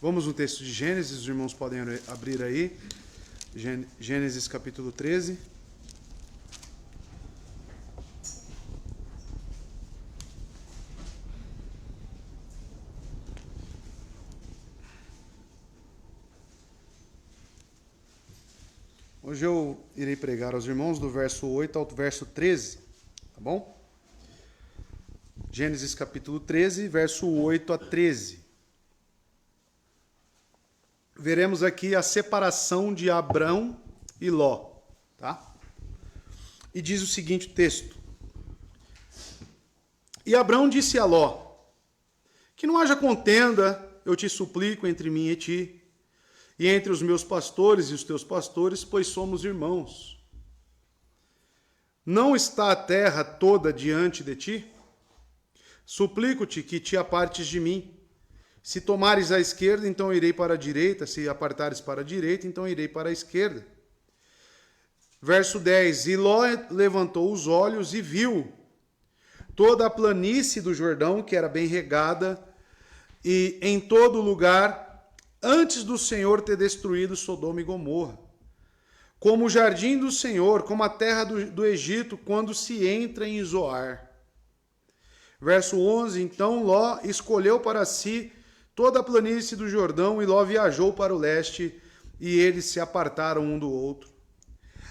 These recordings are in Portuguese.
Vamos no texto de Gênesis, os irmãos podem abrir aí. Gênesis capítulo 13. Hoje eu irei pregar aos irmãos do verso 8 ao verso 13, tá bom? Gênesis capítulo 13, verso 8 a 13. Veremos aqui a separação de Abrão e Ló, tá? E diz o seguinte texto: E Abrão disse a Ló: Que não haja contenda, eu te suplico, entre mim e ti, e entre os meus pastores e os teus pastores, pois somos irmãos. Não está a terra toda diante de ti? Suplico-te que te apartes de mim. Se tomares a esquerda, então irei para a direita. Se apartares para a direita, então irei para a esquerda. Verso 10. E Ló levantou os olhos e viu toda a planície do Jordão, que era bem regada, e em todo lugar, antes do Senhor ter destruído Sodoma e Gomorra, como o jardim do Senhor, como a terra do Egito, quando se entra em Zoar. Verso 11. Então Ló escolheu para si toda a planície do Jordão, e Ló viajou para o leste, e eles se apartaram um do outro.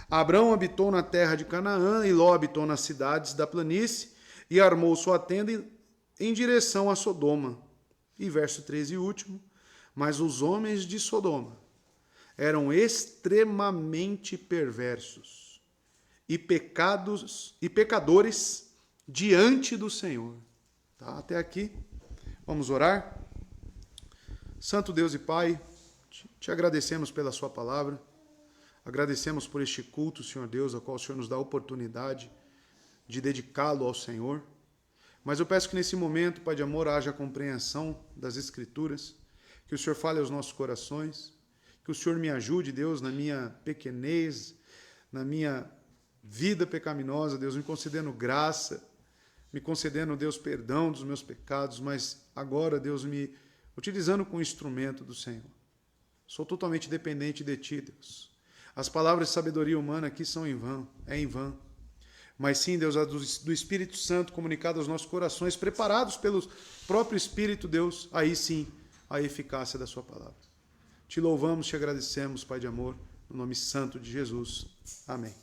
Abrão habitou na terra de Canaã, e Ló habitou nas cidades da planície, e armou sua tenda em direção a Sodoma. E verso 13 e último. Mas os homens de Sodoma eram extremamente perversos e pecadores diante do Senhor. Tá? Até aqui. Vamos orar? Santo Deus e Pai, te agradecemos pela sua palavra, agradecemos por este culto, Senhor Deus, a qual o Senhor nos dá a oportunidade de dedicá-lo ao Senhor. Mas eu peço que nesse momento, Pai de amor, haja compreensão das Escrituras, que o Senhor fale aos nossos corações, que o Senhor me ajude, Deus, na minha pequenez, na minha vida pecaminosa, Deus, me concedendo graça, me concedendo, Deus, perdão dos meus pecados, mas agora, Deus, me utilizando como instrumento do Senhor. Sou totalmente dependente de Ti, Deus. As palavras de sabedoria humana aqui são em vão, Mas sim, Deus, a do Espírito Santo comunicado aos nossos corações, preparados pelo próprio Espírito, Deus, aí sim, a eficácia da sua palavra. Te louvamos, te agradecemos, Pai de amor, no nome santo de Jesus. Amém.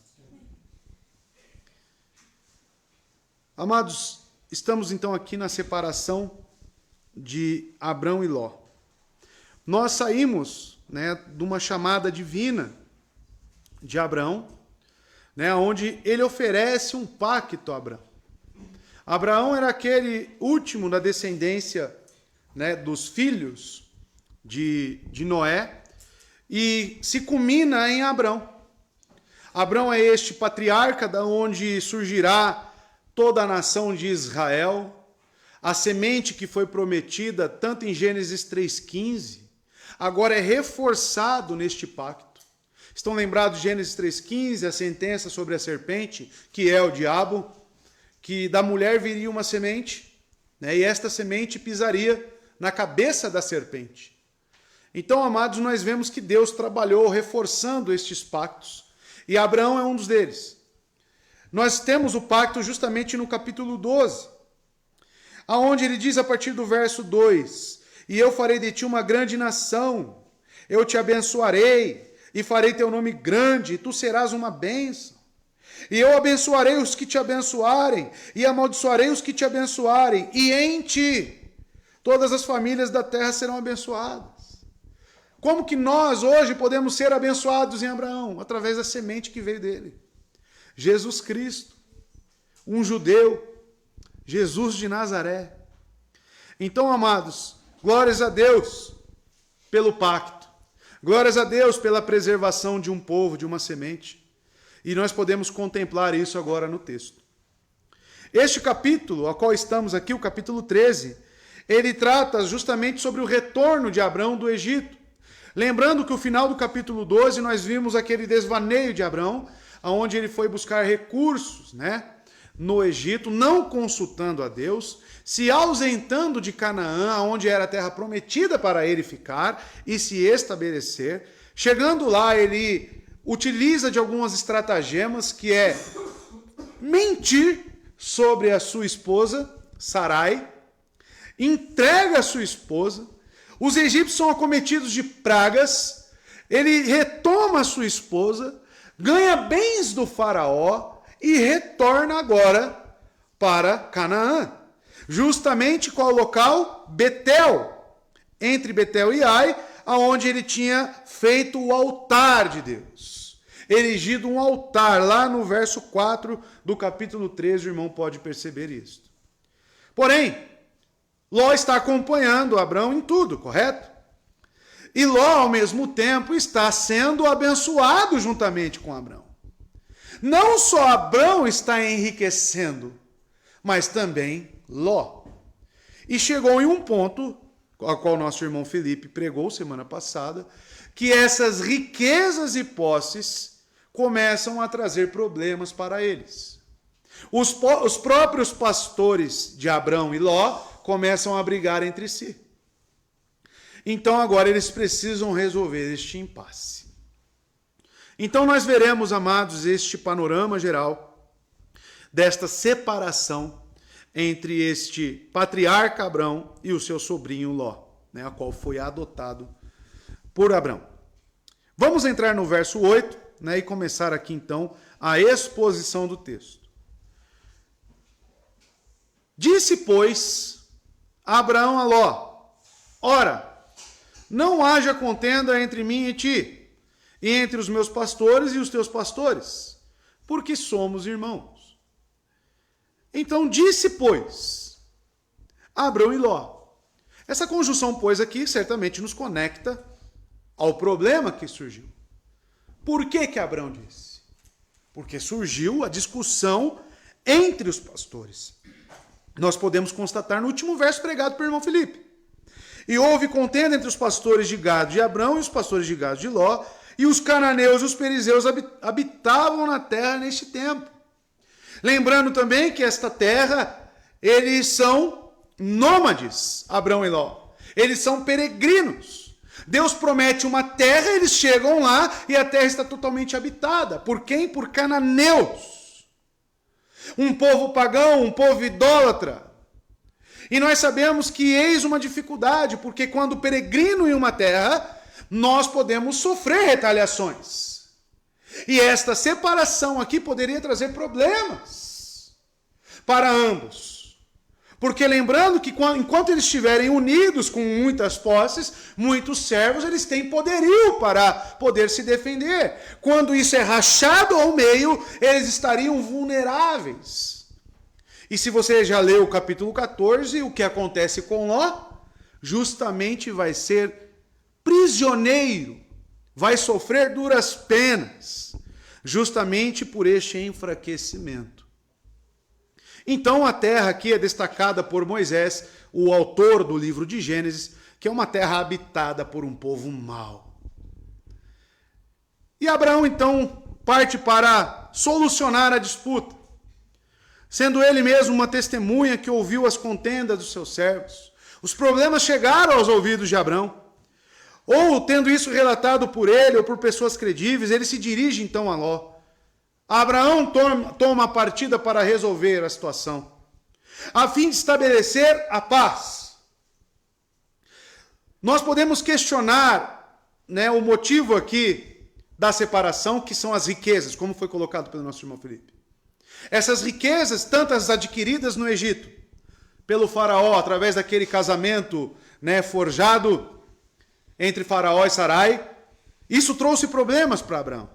Amados, estamos então aqui na separação de Abrão e Ló. Nós saímos, de uma chamada divina de Abrão, onde ele oferece um pacto a Abrão. Abraão era aquele último da descendência, dos filhos de Noé, e se culmina em Abrão. Abrão é este patriarca da onde surgirá toda a nação de Israel, a semente que foi prometida tanto em Gênesis 3,15, agora é reforçado neste pacto. Estão lembrados de Gênesis 3,15, a sentença sobre a serpente, que é o diabo, que da mulher viria uma semente, e esta semente pisaria na cabeça da serpente. Então, amados, nós vemos que Deus trabalhou reforçando estes pactos, e Abraão é um dos deles. Nós temos o pacto justamente no capítulo 12, aonde ele diz a partir do verso 2, E eu farei de ti uma grande nação, eu te abençoarei, e farei teu nome grande, e tu serás uma bênção. E eu abençoarei os que te abençoarem, e amaldiçoarei os que te abençoarem, e em ti todas as famílias da terra serão abençoadas. Como que nós hoje podemos ser abençoados em Abraão? Através da semente que veio dele. Jesus Cristo, um judeu, Jesus de Nazaré. Então, amados, glórias a Deus pelo pacto. Glórias a Deus pela preservação de um povo, de uma semente. E nós podemos contemplar isso agora no texto. Este capítulo, ao qual estamos aqui, o capítulo 13, ele trata justamente sobre o retorno de Abrão do Egito. Lembrando que o final do capítulo 12, nós vimos aquele desvaneio de Abrão, onde ele foi buscar recursos, no Egito, não consultando a Deus, se ausentando de Canaã, onde era a terra prometida para ele ficar e se estabelecer. Chegando lá, ele utiliza de algumas estratagemas, que é mentir sobre a sua esposa, Sarai, entrega a sua esposa, os egípcios são acometidos de pragas, ele retoma a sua esposa, ganha bens do faraó e retorna agora para Canaã. Justamente qual local? Betel. Entre Betel e Ai, aonde ele tinha feito o altar de Deus. Erigido um altar, lá no verso 4 do capítulo 13, o irmão pode perceber isso. Porém, Ló está acompanhando Abrão em tudo, correto? E Ló, ao mesmo tempo, está sendo abençoado juntamente com Abrão. Não só Abrão está enriquecendo, mas também Ló. E chegou em um ponto, a qual nosso irmão Felipe pregou semana passada, que essas riquezas e posses começam a trazer problemas para eles. Os próprios pastores de Abrão e Ló começam a brigar entre si. Então agora eles precisam resolver este impasse. Então nós veremos, amados, este panorama geral desta separação entre este patriarca Abrão e o seu sobrinho Ló, né, a qual foi adotado por Abrão. Vamos entrar no verso 8, né, e começar aqui então a exposição do texto. Disse, pois, Abraão a Ló: ora, não haja contenda entre mim e ti, e entre os meus pastores e os teus pastores, porque somos irmãos. Então disse, pois, Abrão e Ló. Essa conjunção, pois, aqui certamente nos conecta ao problema que surgiu. Por que Abrão disse? Porque surgiu a discussão entre os pastores. Nós podemos constatar no último verso pregado pelo irmão Felipe. E houve contenda entre os pastores de gado de Abrão e os pastores de gado de Ló, e os cananeus e os perizeus habitavam na terra neste tempo. Lembrando também que esta terra, eles são nômades, Abrão e Ló. Eles são peregrinos. Deus promete uma terra, eles chegam lá e a terra está totalmente habitada. Por quem? Por cananeus. Um povo pagão, um povo idólatra. E nós sabemos que eis uma dificuldade, porque quando peregrino em uma terra, nós podemos sofrer retaliações. E esta separação aqui poderia trazer problemas para ambos. Porque lembrando que enquanto eles estiverem unidos com muitas posses, muitos servos, eles têm poderio para poder se defender. Quando isso é rachado ao meio, eles estariam vulneráveis. E se você já leu o capítulo 14, o que acontece com Ló? Justamente vai ser prisioneiro, vai sofrer duras penas, justamente por este enfraquecimento. Então a terra aqui é destacada por Moisés, o autor do livro de Gênesis, que é uma terra habitada por um povo mau. E Abraão então parte para solucionar a disputa, sendo ele mesmo uma testemunha que ouviu as contendas dos seus servos. Os problemas chegaram aos ouvidos de Abrão. Ou, tendo isso relatado por ele ou por pessoas credíveis, ele se dirige então a Ló. Abraão toma a partida para resolver a situação, a fim de estabelecer a paz. Nós podemos questionar, né, o motivo aqui da separação, que são as riquezas, como foi colocado pelo nosso irmão Felipe. Essas riquezas, tantas adquiridas no Egito, pelo faraó, através daquele casamento, né, forjado entre Faraó e Sarai, isso trouxe problemas para Abraão.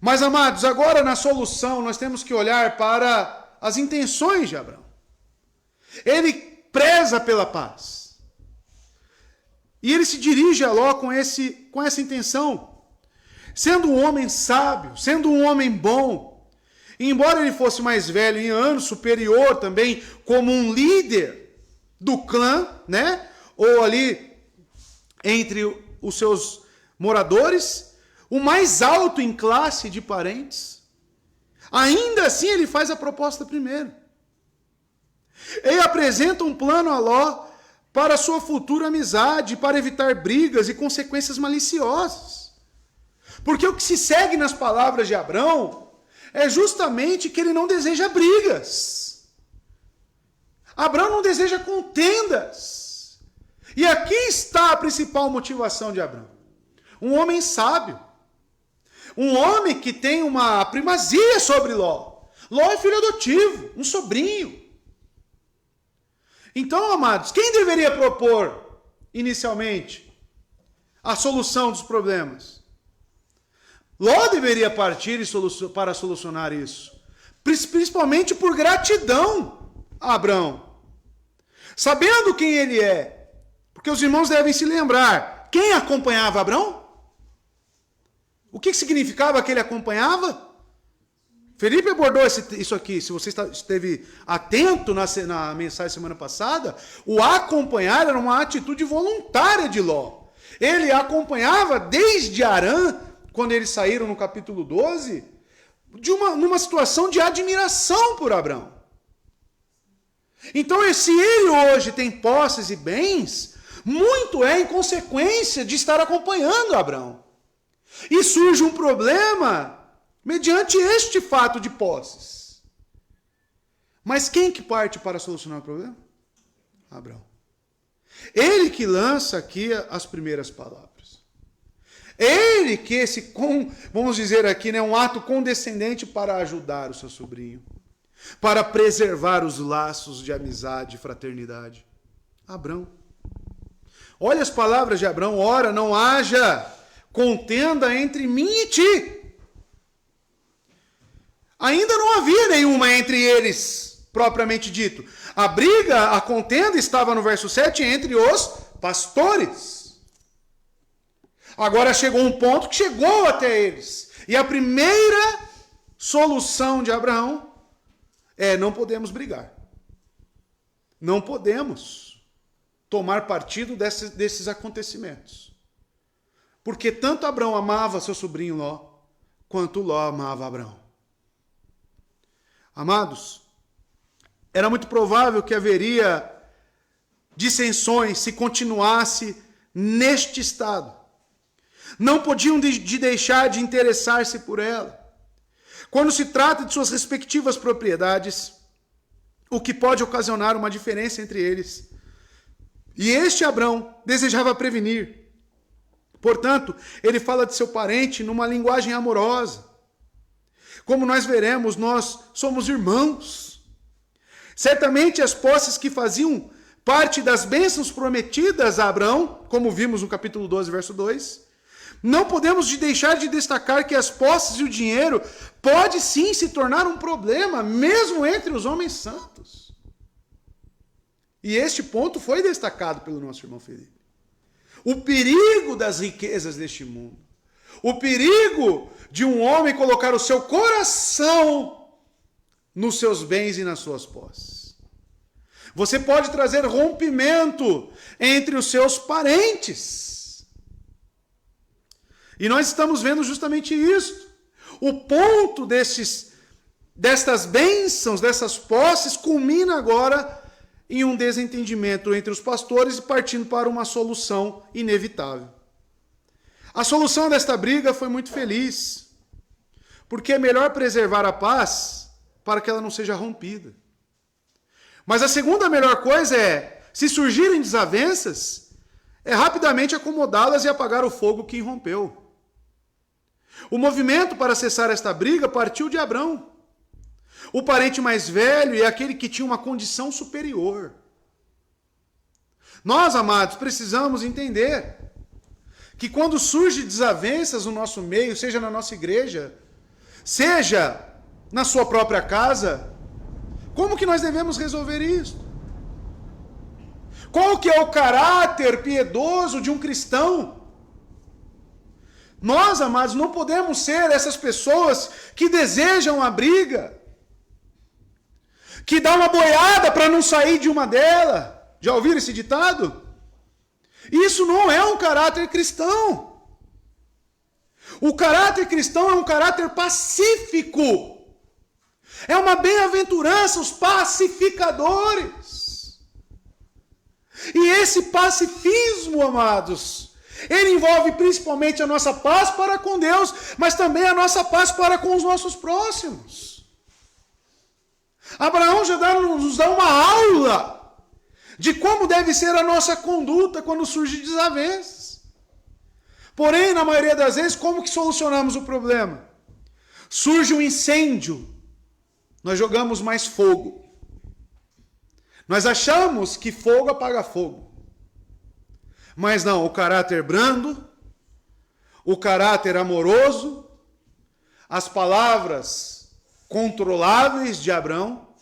Mas, amados, agora na solução nós temos que olhar para as intenções de Abraão. Ele preza pela paz. E ele se dirige a Ló com essa intenção. Sendo um homem sábio, sendo um homem bom, e embora ele fosse mais velho em anos, superior também, como um líder do clã, né? Ou ali entre os seus moradores, o mais alto em classe de parentes. Ainda assim, ele faz a proposta primeiro. Ele apresenta um plano a Ló para sua futura amizade, para evitar brigas e consequências maliciosas. Porque o que se segue nas palavras de Abrão é justamente que ele não deseja brigas. Abrão não deseja contendas. E aqui está a principal motivação de Abrão. Um homem sábio. Um homem que tem uma primazia sobre Ló. Ló é filho adotivo, um sobrinho. Então, amados, quem deveria propor, inicialmente, a solução dos problemas? Ló deveria partir para solucionar isso. Principalmente por gratidão a Abrão. Sabendo quem ele é. Porque os irmãos devem se lembrar. Quem acompanhava Abrão? O que significava que ele acompanhava? Felipe abordou isso aqui. Se você esteve atento na mensagem semana passada, o acompanhar era uma atitude voluntária de Ló. Ele acompanhava desde Harã, quando eles saíram no capítulo 12, numa situação de admiração por Abrão. Então, se ele hoje tem posses e bens, muito é em consequência de estar acompanhando Abrão. E surge um problema mediante este fato de posses. Mas quem que parte para solucionar o problema? Abrão. Ele que lança aqui as primeiras palavras. Ele que vamos dizer aqui, né, um ato condescendente para ajudar o seu sobrinho. Para preservar os laços de amizade e fraternidade. Abrão. Olha as palavras de Abrão. Ora, não haja contenda entre mim e ti. Ainda não havia nenhuma entre eles, propriamente dito. A briga, a contenda estava no verso 7 entre os pastores. Agora chegou um ponto que chegou até eles. E a primeira solução de Abraão é: não podemos brigar. Não podemos tomar partido desses acontecimentos. Porque tanto Abrão amava seu sobrinho Ló, quanto Ló amava Abrão. Amados, era muito provável que haveria dissensões se continuasse neste estado. Não podiam deixar de interessar-se por ela. Quando se trata de suas respectivas propriedades, o que pode ocasionar uma diferença entre eles. E este Abrão desejava prevenir. Portanto, ele fala de seu parente numa linguagem amorosa. Como nós veremos, nós somos irmãos. Certamente as posses que faziam parte das bênçãos prometidas a Abrão, como vimos no capítulo 12, verso 2, não podemos deixar de destacar que as posses e o dinheiro pode sim se tornar um problema, mesmo entre os homens santos. E este ponto foi destacado pelo nosso irmão Felipe. O perigo das riquezas deste mundo. O perigo de um homem colocar o seu coração nos seus bens e nas suas posses. Você pode trazer rompimento entre os seus parentes. E nós estamos vendo justamente isso. O ponto destas bênçãos, dessas posses, culmina agora em um desentendimento entre os pastores e partindo para uma solução inevitável. A solução desta briga foi muito feliz, porque é melhor preservar a paz para que ela não seja rompida. Mas a segunda melhor coisa é, se surgirem desavenças, é rapidamente acomodá-las e apagar o fogo que irrompeu. O movimento para cessar esta briga partiu de Abrão, o parente mais velho e aquele que tinha uma condição superior. Nós, amados, precisamos entender que quando surgem desavenças no nosso meio, seja na nossa igreja, seja na sua própria casa, como que nós devemos resolver isso? Qual que é o caráter piedoso de um cristão? Nós, amados, não podemos ser essas pessoas que desejam a briga, que dá uma boiada para não sair de uma delas. Já ouviram esse ditado? Isso não é um caráter cristão. O caráter cristão é um caráter pacífico. É uma bem-aventurança os pacificadores. E esse pacifismo, amados, ele envolve principalmente a nossa paz para com Deus, mas também a nossa paz para com os nossos próximos. Abraão já nos dá uma aula de como deve ser a nossa conduta quando surge desavenças. Porém, na maioria das vezes, como que solucionamos o problema? Surge um incêndio, nós jogamos mais fogo. Nós achamos que fogo apaga fogo. Mas não, o caráter brando, o caráter amoroso, as palavras controláveis de Abrão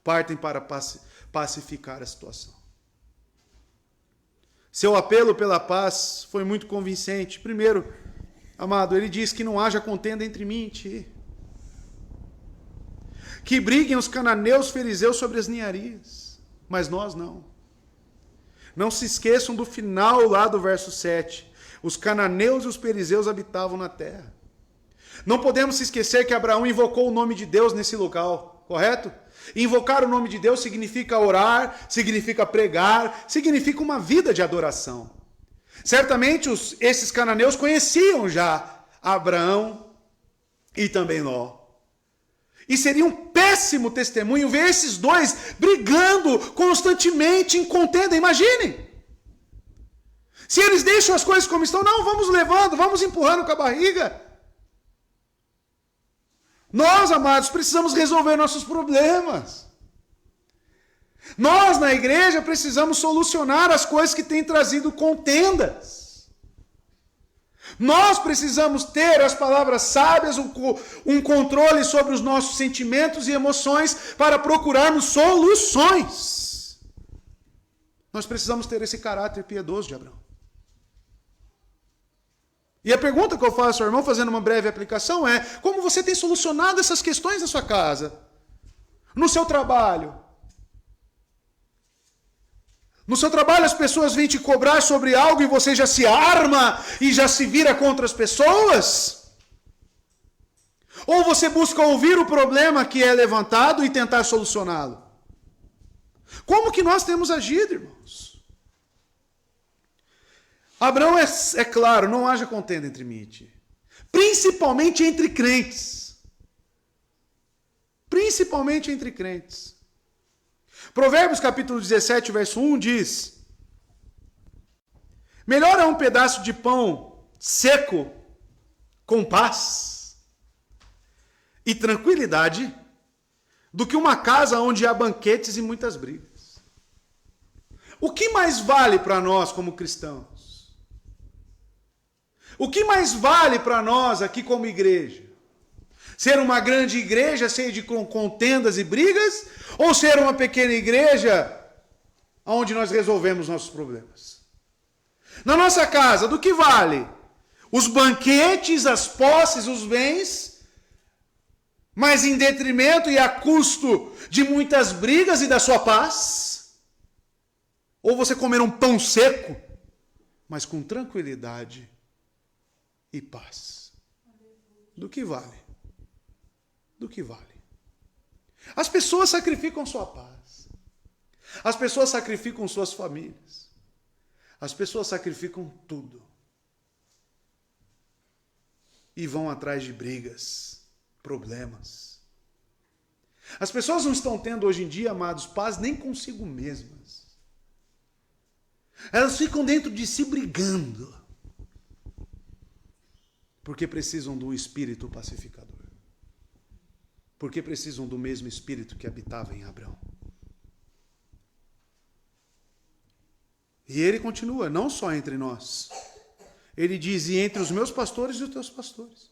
partem para pacificar a situação. Seu apelo pela paz foi muito convincente. Primeiro, amado, ele diz que não haja contenda entre mim e ti. Que briguem os cananeus, fariseus sobre as ninharias, mas nós não. Não se esqueçam do final lá do verso 7. Os cananeus e os fariseus habitavam na terra. Não podemos se esquecer que Abraão invocou o nome de Deus nesse local, correto? Invocar o nome de Deus significa orar, significa pregar, significa uma vida de adoração. Certamente esses cananeus conheciam já Abraão e também Ló. E seria um péssimo testemunho ver esses dois brigando constantemente em contenda. Imaginem. Se eles deixam as coisas como estão, não, vamos levando, vamos empurrando com a barriga. Nós, amados, precisamos resolver nossos problemas. Nós, na igreja, precisamos solucionar as coisas que têm trazido contendas. Nós precisamos ter as palavras sábias, um controle sobre os nossos sentimentos e emoções para procurarmos soluções. Nós precisamos ter esse caráter piedoso de Abraão. E a pergunta que eu faço ao irmão, fazendo uma breve aplicação, é: como você tem solucionado essas questões na sua casa? No seu trabalho? No seu trabalho as pessoas vêm te cobrar sobre algo e você já se arma e já se vira contra as pessoas? Ou você busca ouvir o problema que é levantado e tentar solucioná-lo? Como que nós temos agido, irmãos? Abraão é claro, não haja contenda entre mim e ti. Principalmente entre crentes. Principalmente entre crentes. Provérbios capítulo 17, verso 1 diz: melhor é um pedaço de pão seco com paz e tranquilidade do que uma casa onde há banquetes e muitas brigas. O que mais vale para nós como cristãos? O que mais vale para nós aqui como igreja? Ser uma grande igreja cheia de contendas e brigas? Ou ser uma pequena igreja onde nós resolvemos nossos problemas? Na nossa casa, do que vale? Os banquetes, as posses, os bens, mas em detrimento e a custo de muitas brigas e da sua paz? Ou você comer um pão seco, mas com tranquilidade e paz? Do que vale? Do que vale? As pessoas sacrificam sua paz. As pessoas sacrificam suas famílias. As pessoas sacrificam tudo. E vão atrás de brigas, problemas. As pessoas não estão tendo hoje em dia, amados, paz nem consigo mesmas. Elas ficam dentro de si brigando. Porque precisam do espírito pacificador. Porque precisam do mesmo espírito que habitava em Abraão. E ele continua, não só entre nós. Ele diz, e entre os meus pastores e os teus pastores.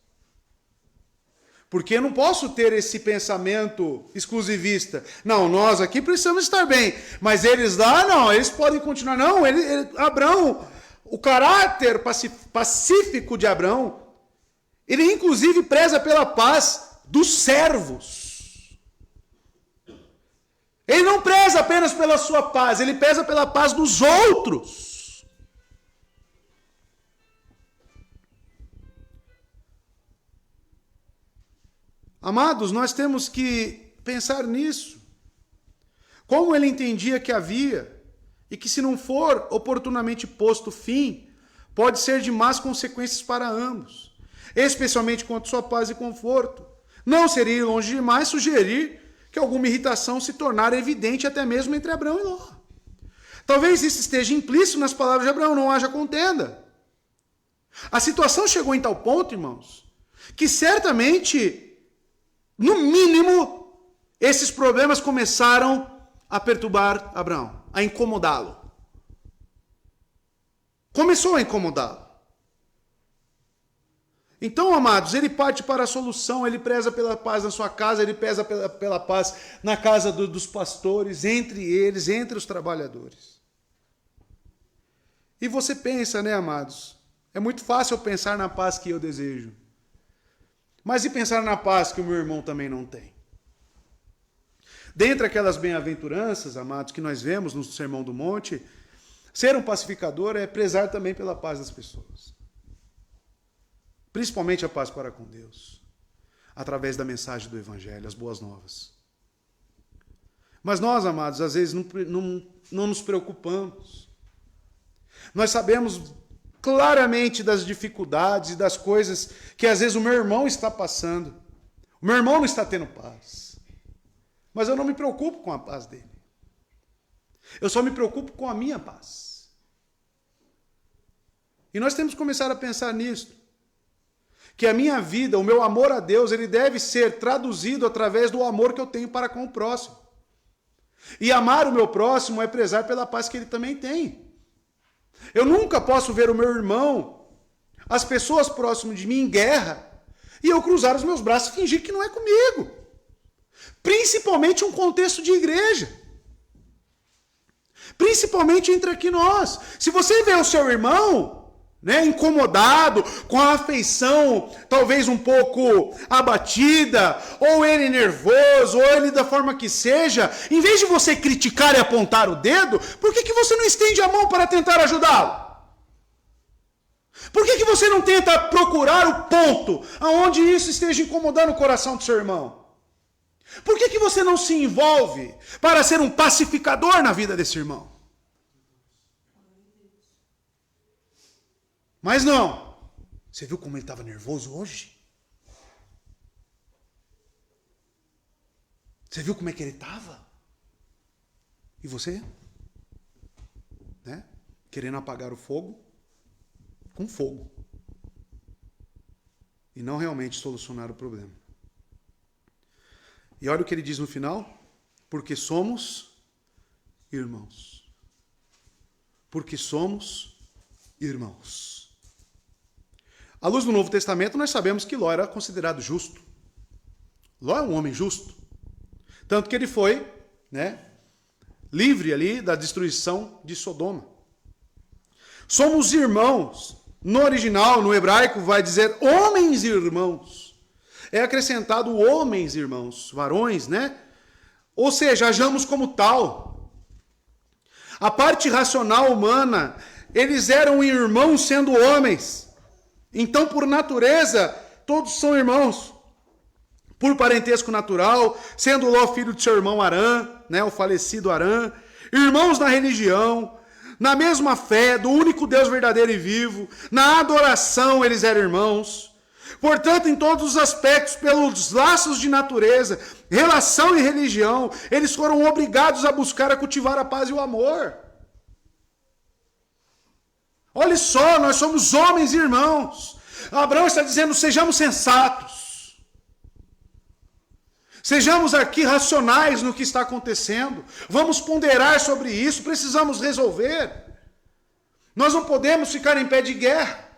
Porque eu não posso ter esse pensamento exclusivista. Não, nós aqui precisamos estar bem. Mas eles lá, não, eles podem continuar. Não, Abraão, o caráter pacífico de Abraão, ele inclusive preza pela paz dos servos. Ele não preza apenas pela sua paz, ele preza pela paz dos outros. Amados, nós temos que pensar nisso. Como ele entendia que havia, e que se não for oportunamente posto fim, pode ser de más consequências para ambos, especialmente quanto à sua paz e conforto. Não seria ir longe demais sugerir que alguma irritação se tornara evidente até mesmo entre Abraão e Ló. Talvez isso esteja implícito nas palavras de Abraão, não haja contenda. A situação chegou em tal ponto, irmãos, que certamente, no mínimo, esses problemas começaram a perturbar Abraão, a incomodá-lo. Começou a incomodá-lo. Então, amados, ele parte para a solução, ele preza pela paz na sua casa, ele preza pela paz na casa dos pastores, entre eles, entre os trabalhadores. E você pensa, né, amados? É muito fácil eu pensar na paz que eu desejo. Mas e pensar na paz que o meu irmão também não tem? Dentre aquelas bem-aventuranças, amados, que nós vemos no Sermão do Monte, ser um pacificador é prezar também pela paz das pessoas. Principalmente a paz para com Deus, através da mensagem do Evangelho, as boas novas. Mas nós, amados, às vezes não nos preocupamos. Nós sabemos claramente das dificuldades e das coisas que às vezes o meu irmão está passando. O meu irmão não está tendo paz. Mas eu não me preocupo com a paz dele. Eu só me preocupo com a minha paz. E nós temos que começar a pensar nisso. Que a minha vida, o meu amor a Deus, ele deve ser traduzido através do amor que eu tenho para com o próximo. E amar o meu próximo é prezar pela paz que ele também tem. Eu nunca posso ver o meu irmão, as pessoas próximas de mim em guerra, e eu cruzar os meus braços e fingir que não é comigo. Principalmente um contexto de igreja. Principalmente entre aqui nós. Se você vê o seu irmão, né, incomodado, com a afeição talvez um pouco abatida, ou ele nervoso, ou ele da forma que seja, em vez de você criticar e apontar o dedo, por que você não estende a mão para tentar ajudá-lo? Por que você não tenta procurar o ponto aonde isso esteja incomodando o coração do seu irmão? Por que você não se envolve para ser um pacificador na vida desse irmão? Mas não. Você viu como ele estava nervoso hoje? Você viu como é que ele estava? E você? Né? Querendo apagar o fogo com fogo. E não realmente solucionar o problema. E olha o que ele diz no final. Porque somos irmãos. Porque somos irmãos. À luz do Novo Testamento, nós sabemos que Ló era considerado justo. Ló é um homem justo. Tanto que ele foi, né, livre ali da destruição de Sodoma. Somos irmãos. No original, no hebraico, vai dizer homens e irmãos. É acrescentado homens e irmãos, varões, né? Ou seja, ajamos como tal. A parte racional humana, eles eram irmãos sendo homens. Então, por natureza, todos são irmãos. Por parentesco natural, sendo Ló filho de seu irmão Arã, né, o falecido Arã. Irmãos na religião, na mesma fé, do único Deus verdadeiro e vivo. Na adoração, eles eram irmãos. Portanto, em todos os aspectos, pelos laços de natureza, relação e religião, eles foram obrigados a buscar, a cultivar a paz e o amor. Olha só, nós somos homens e irmãos. Abraão está dizendo, sejamos sensatos. Sejamos aqui racionais no que está acontecendo. Vamos ponderar sobre isso, precisamos resolver. Nós não podemos ficar em pé de guerra.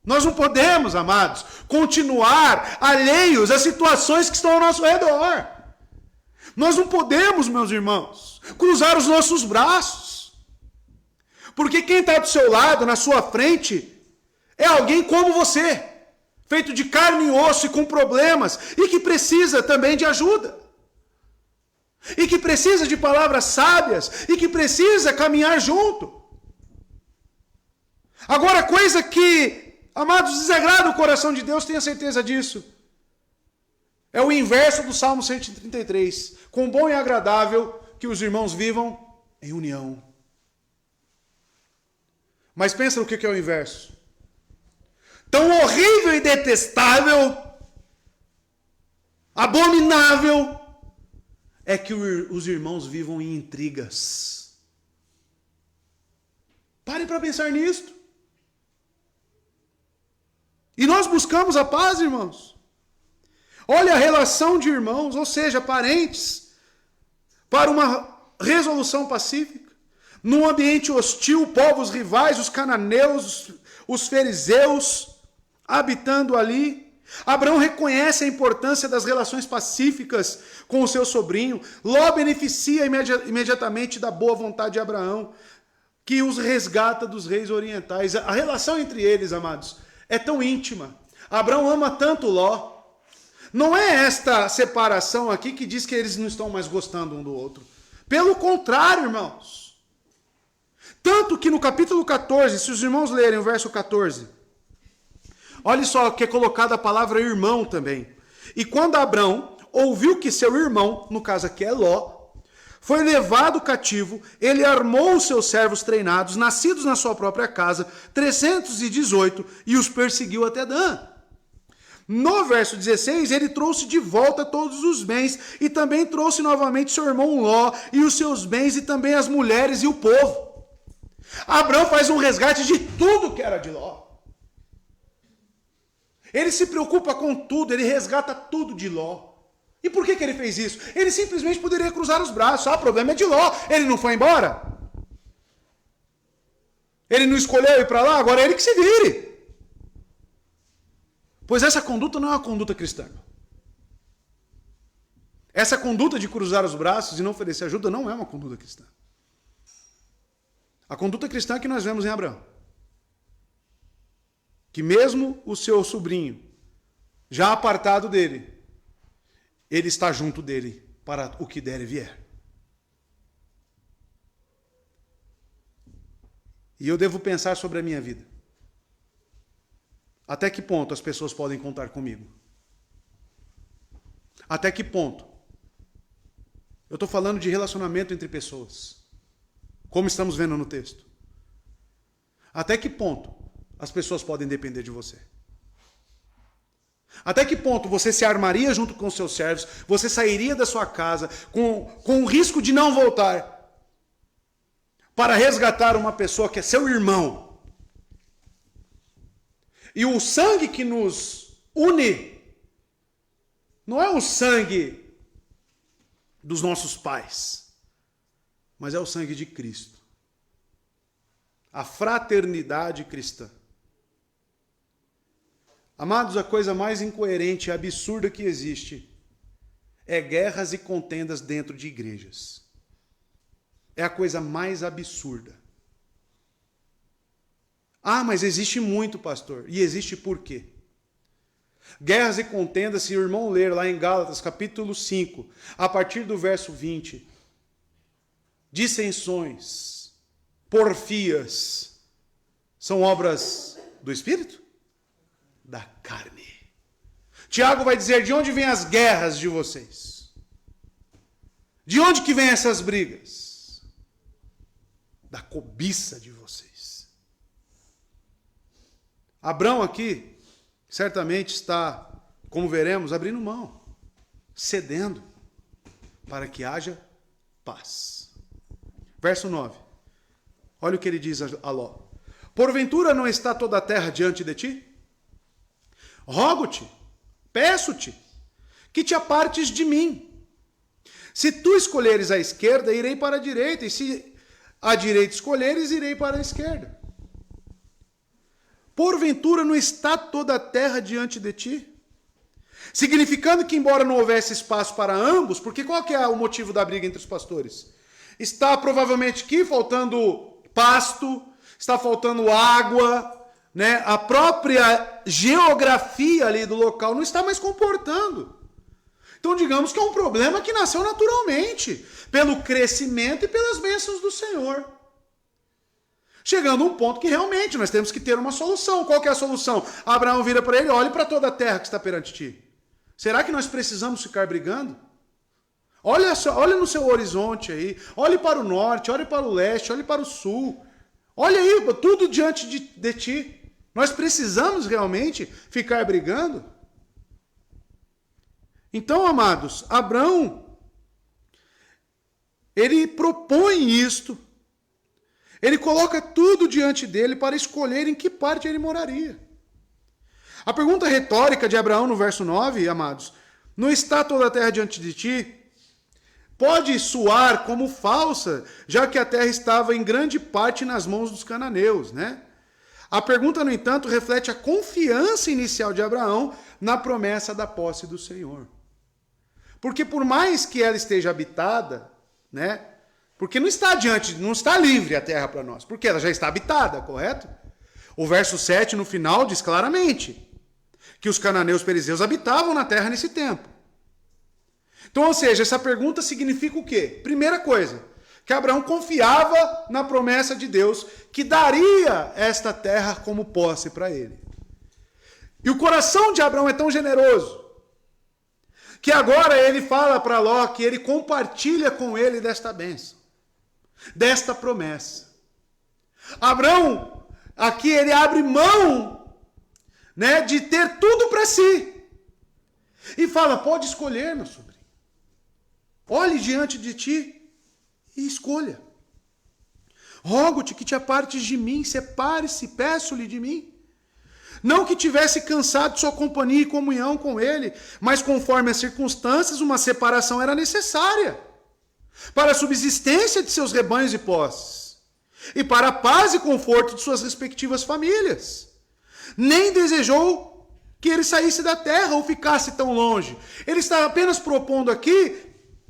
Nós não podemos, amados, continuar alheios às situações que estão ao nosso redor. Nós não podemos, meus irmãos, cruzar os nossos braços. Porque quem está do seu lado, na sua frente, é alguém como você, feito de carne e osso e com problemas, e que precisa também de ajuda. E que precisa de palavras sábias, e que precisa caminhar junto. Agora, coisa que, amados, desagrada o coração de Deus, tenha certeza disso. É o inverso do Salmo 133. Quão bom e agradável que os irmãos vivam em união. Mas pensa no que é o inverso. Tão horrível e detestável, abominável, é que os irmãos vivam em intrigas. Pare para pensar nisto. E nós buscamos a paz, irmãos. Olha a relação de irmãos, ou seja, parentes, para uma resolução pacífica. Num ambiente hostil, povos rivais, os cananeus, os fariseus, habitando ali. Abraão reconhece a importância das relações pacíficas com o seu sobrinho. Ló beneficia imediatamente da boa vontade de Abraão, que os resgata dos reis orientais. A relação entre eles, amados, é tão íntima. Abraão ama tanto Ló. Não é esta separação aqui que diz que eles não estão mais gostando um do outro. Pelo contrário, irmãos. Tanto que no capítulo 14, se os irmãos lerem o verso 14, olha só que é colocada a palavra irmão também. E quando Abrão ouviu que seu irmão, no caso aqui é Ló, foi levado cativo, ele armou os seus servos treinados, nascidos na sua própria casa, 318, e os perseguiu até Dan. No verso 16, ele trouxe de volta todos os bens, e também trouxe novamente seu irmão Ló, e os seus bens, e também as mulheres e o povo. Abrão faz um resgate de tudo que era de Ló. Ele se preocupa com tudo, ele resgata tudo de Ló. E por que ele fez isso? Ele simplesmente poderia cruzar os braços. O problema é de Ló. Ele não foi embora. Ele não escolheu ir para lá, agora é ele que se vire. Pois essa conduta não é uma conduta cristã. Essa conduta de cruzar os braços e não oferecer ajuda não é uma conduta cristã. A conduta cristã é que nós vemos em Abraão. Que mesmo o seu sobrinho, já apartado dele, ele está junto dele para o que der e vier. E eu devo pensar sobre a minha vida. Até que ponto as pessoas podem contar comigo? Até que ponto? Eu estou falando de relacionamento entre pessoas. Como estamos vendo no texto. Até que ponto as pessoas podem depender de você? Até que ponto você se armaria junto com os seus servos, você sairia da sua casa com o risco de não voltar para resgatar uma pessoa que é seu irmão? E o sangue que nos une não é o sangue dos nossos pais, mas é o sangue de Cristo. A fraternidade cristã. Amados, a coisa mais incoerente e absurda que existe é guerras e contendas dentro de igrejas. É a coisa mais absurda. Mas existe muito, pastor. E existe por quê? Guerras e contendas, se o irmão ler lá em Gálatas, capítulo 5, a partir do verso 20, dissensões, porfias, são obras do Espírito? Da carne. Tiago vai dizer, de onde vêm as guerras de vocês? De onde que vêm essas brigas? Da cobiça de vocês. Abrão aqui, certamente está, como veremos, abrindo mão, cedendo, para que haja paz. Verso 9. Olha o que ele diz a Ló. Porventura não está toda a terra diante de ti? Rogo-te, peço-te, que te apartes de mim. Se tu escolheres a esquerda, irei para a direita, e se a direita escolheres, irei para a esquerda. Porventura não está toda a terra diante de ti? Significando que, embora não houvesse espaço para ambos, porque qual que é o motivo da briga entre os pastores? Está provavelmente aqui faltando pasto, está faltando água, né? A própria geografia ali do local não está mais comportando. Então, digamos que é um problema que nasceu naturalmente, pelo crescimento e pelas bênçãos do Senhor. Chegando a um ponto que realmente nós temos que ter uma solução. Qual que é a solução? Abraão vira para ele, olhe para toda a terra que está perante ti. Será que nós precisamos ficar brigando? Olha no seu horizonte aí, olhe para o norte, olhe para o leste, olhe para o sul. Olha aí, tudo diante de ti. Nós precisamos realmente ficar brigando? Então, amados, Abrão, ele propõe isto. Ele coloca tudo diante dele para escolher em que parte ele moraria. A pergunta retórica de Abraão no verso 9, amados, não está toda a terra diante de ti? Pode soar como falsa, já que a terra estava em grande parte nas mãos dos cananeus, né? A pergunta, no entanto, reflete a confiança inicial de Abraão na promessa da posse do Senhor. Porque por mais que ela esteja habitada, né? Porque não está livre a terra para nós, porque ela já está habitada, correto? O verso 7 no final diz claramente que os cananeus perizeus habitavam na terra nesse tempo. Então, ou seja, essa pergunta significa o quê? Primeira coisa, que Abraão confiava na promessa de Deus que daria esta terra como posse para ele. E o coração de Abraão é tão generoso que agora ele fala para Ló que ele compartilha com ele desta bênção, desta promessa. Abraão, aqui ele abre mão, né, de ter tudo para si. E fala, pode escolher, meu sobrinho. Olhe diante de ti e escolha. Rogo-te que te apartes de mim, separe-se, peço-lhe de mim. Não que tivesse cansado de sua companhia e comunhão com ele, mas conforme as circunstâncias, uma separação era necessária para a subsistência de seus rebanhos e posses, e para a paz e conforto de suas respectivas famílias. Nem desejou que ele saísse da terra ou ficasse tão longe. Ele está apenas propondo aqui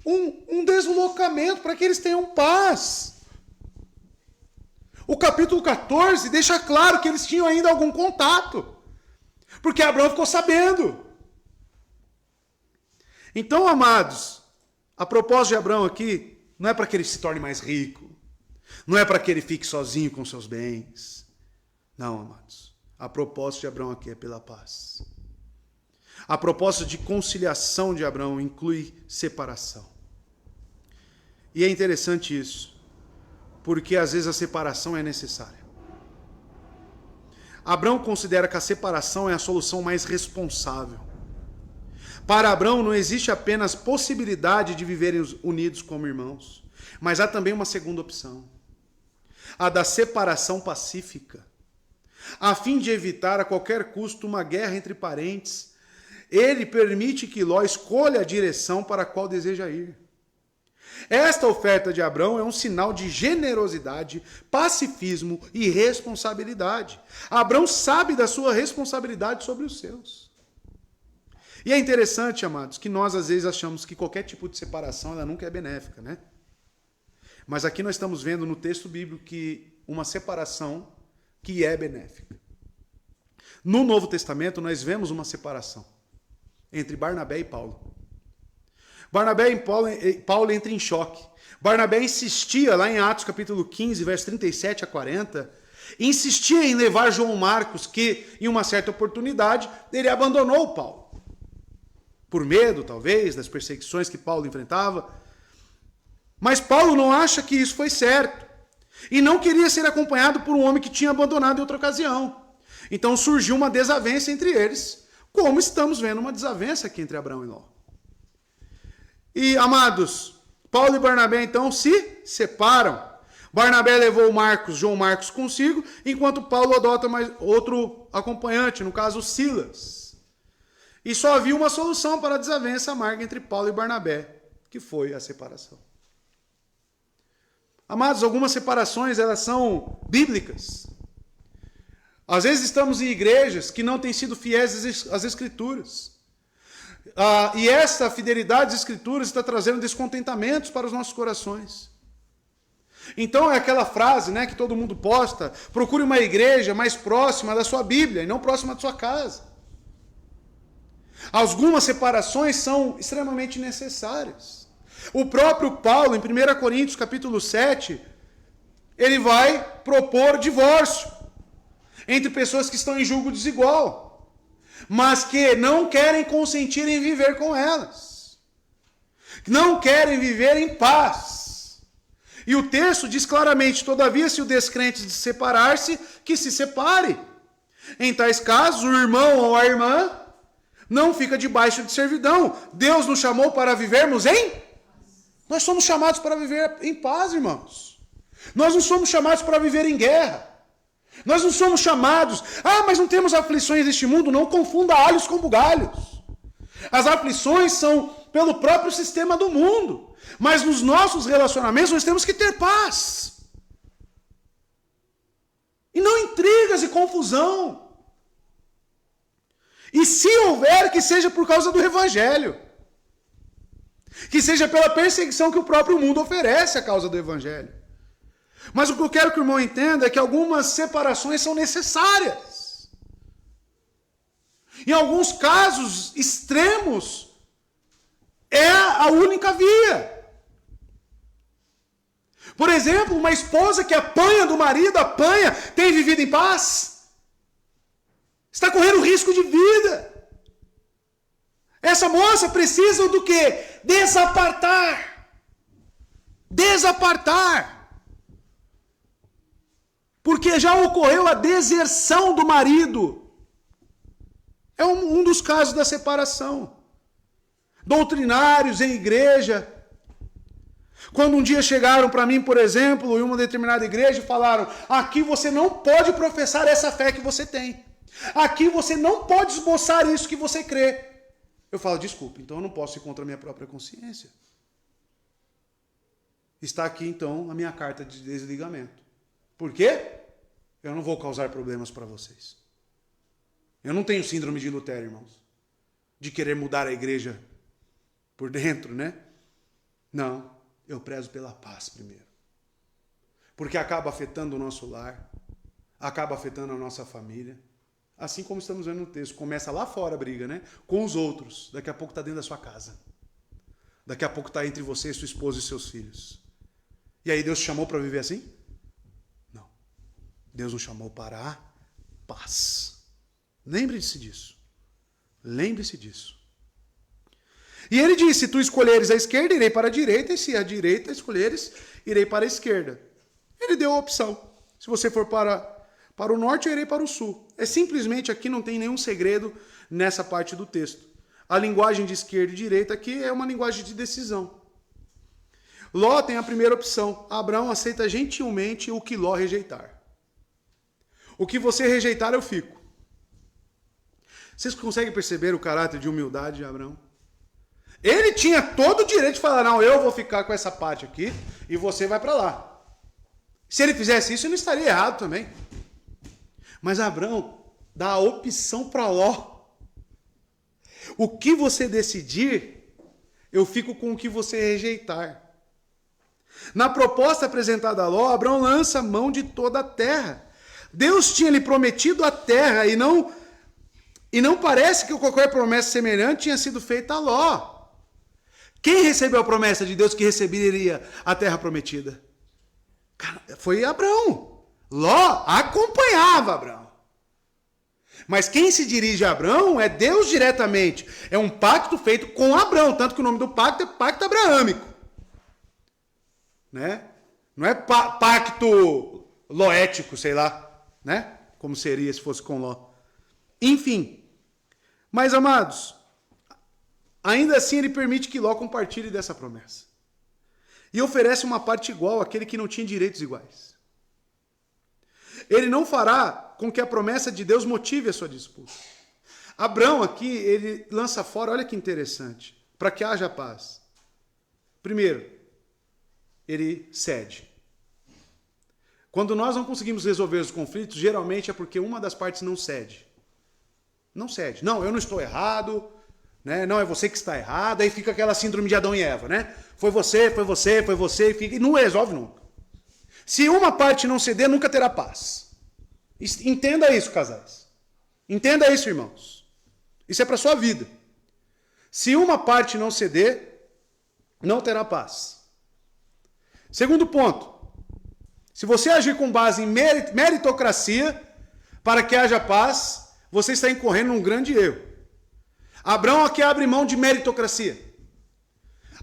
um deslocamento para que eles tenham paz. O capítulo 14 deixa claro que eles tinham ainda algum contato, porque Abraão ficou sabendo. Então, amados, a propósito de Abraão aqui, não é para que ele se torne mais rico, não é para que ele fique sozinho com seus bens. Não, amados. A propósito de Abraão aqui é pela paz. A propósito de conciliação de Abraão inclui separação. E é interessante isso, porque às vezes a separação é necessária. Abraão considera que a separação é a solução mais responsável. Para Abraão não existe apenas possibilidade de viverem unidos como irmãos, mas há também uma segunda opção, a da separação pacífica. A fim de evitar a qualquer custo uma guerra entre parentes, ele permite que Ló escolha a direção para a qual deseja ir. Esta oferta de Abraão é um sinal de generosidade, pacifismo e responsabilidade. Abraão sabe da sua responsabilidade sobre os seus. E é interessante, amados, que nós às vezes achamos que qualquer tipo de separação ela nunca é benéfica, né? Mas aqui nós estamos vendo no texto bíblico que uma separação que é benéfica. No Novo Testamento nós vemos uma separação entre Barnabé e Paulo. Barnabé e Paulo entram em choque. Barnabé insistia, lá em Atos capítulo 15, verso 37 a 40, insistia em levar João Marcos, que em uma certa oportunidade ele abandonou Paulo. Por medo, talvez, das perseguições que Paulo enfrentava. Mas Paulo não acha que isso foi certo. E não queria ser acompanhado por um homem que tinha abandonado em outra ocasião. Então surgiu uma desavença entre eles, como estamos vendo uma desavença aqui entre Abraão e Ló. E, amados, Paulo e Barnabé, então, se separam. Barnabé levou João Marcos consigo, enquanto Paulo adota mais outro acompanhante, no caso Silas. E só havia uma solução para a desavença amarga entre Paulo e Barnabé, que foi a separação. Amados, algumas separações, elas são bíblicas. Às vezes estamos em igrejas que não têm sido fiéis às Escrituras. E essa fidelidade às Escrituras está trazendo descontentamentos para os nossos corações. Então é aquela frase, né, que todo mundo posta: procure uma igreja mais próxima da sua Bíblia e não próxima da sua casa. Algumas separações são extremamente necessárias. O próprio Paulo, em 1 Coríntios capítulo 7, ele vai propor divórcio entre pessoas que estão em julgo desigual. mas que não querem consentir em viver com elas. Não querem viver em paz. E o texto diz claramente: todavia, se o descrente de separar-se, que se separe. Em tais casos, o irmão ou a irmã não fica debaixo de servidão. Deus nos chamou para vivermos em? Nós somos chamados para viver em paz, irmãos. Nós não somos chamados para viver em guerra. Nós não somos chamados, mas não temos aflições neste mundo. Não confunda alhos com bugalhos. As aflições são pelo próprio sistema do mundo. Mas nos nossos relacionamentos nós temos que ter paz. E não intrigas e confusão. E se houver, que seja por causa do Evangelho. Que seja pela perseguição que o próprio mundo oferece à causa do Evangelho. Mas o que eu quero que o irmão entenda é que algumas separações são necessárias. Em alguns casos extremos, é a única via. Por exemplo, uma esposa que apanha do marido, tem vivido em paz? Está correndo risco de vida. Essa moça precisa do quê? Desapartar. Desapartar. Porque já ocorreu a deserção do marido. É um dos casos da separação. Doutrinários em igreja. Quando um dia chegaram para mim, por exemplo, em uma determinada igreja e falaram: aqui você não pode professar essa fé que você tem. Aqui você não pode esboçar isso que você crê. Eu falo: desculpa, então eu não posso ir contra a minha própria consciência. Está aqui então a minha carta de desligamento. Por quê? Eu não vou causar problemas para vocês. Eu não tenho síndrome de Lutero, irmãos. De querer mudar a igreja por dentro, né? Não, eu prezo pela paz primeiro. Porque acaba afetando o nosso lar, acaba afetando a nossa família. Assim como estamos vendo no texto. Começa lá fora a briga, né? Com os outros. Daqui a pouco está dentro da sua casa. Daqui a pouco está entre você, sua esposa e seus filhos. E aí Deus te chamou para viver assim? Não. Deus nos chamou para a paz. Lembre-se disso. Lembre-se disso. E ele disse: se tu escolheres a esquerda, irei para a direita. E se a direita escolheres, irei para a esquerda. Ele deu a opção. Se você for para o norte, eu irei para o sul. É simplesmente, aqui não tem nenhum segredo nessa parte do texto. A linguagem de esquerda e direita aqui é uma linguagem de decisão. Ló tem a primeira opção. Abraão aceita gentilmente o que Ló rejeitar. O que você rejeitar, eu fico. Vocês conseguem perceber o caráter de humildade de Abraão? Ele tinha todo o direito de falar: não, eu vou ficar com essa parte aqui e você vai para lá. Se ele fizesse isso, ele não estaria errado também. Mas Abraão dá a opção para Ló. O que você decidir, eu fico com o que você rejeitar. Na proposta apresentada a Ló, Abraão lança mão de toda a terra. Deus tinha lhe prometido a terra e não parece que qualquer promessa semelhante tinha sido feita a Ló. Quem recebeu a promessa de Deus que receberia a terra prometida? Foi Abraão. Ló acompanhava Abraão. Mas quem se dirige a Abraão é Deus diretamente. É um pacto feito com Abraão, tanto que o nome do pacto é pacto abraâmico. Né? Não é pacto loético, sei lá, né? Como seria se fosse com Ló. Enfim. Mas, amados, ainda assim ele permite que Ló compartilhe dessa promessa. E oferece uma parte igual àquele que não tinha direitos iguais. Ele não fará com que a promessa de Deus motive a sua disputa. Abraão aqui, ele lança fora, olha que interessante, para que haja paz. Primeiro, ele cede. Quando nós não conseguimos resolver os conflitos, geralmente é porque uma das partes não cede. Não cede. Não, eu não estou errado, né? Não, é você que está errado. Aí fica aquela síndrome de Adão e Eva, né? Foi você, e não resolve nunca. Se uma parte não ceder, nunca terá paz. Entenda isso, casais. Entenda isso, irmãos. Isso é para a sua vida. Se uma parte não ceder, não terá paz. Segundo ponto. Se você agir com base em meritocracia, para que haja paz, você está incorrendo num grande erro. Abraão aqui abre mão de meritocracia.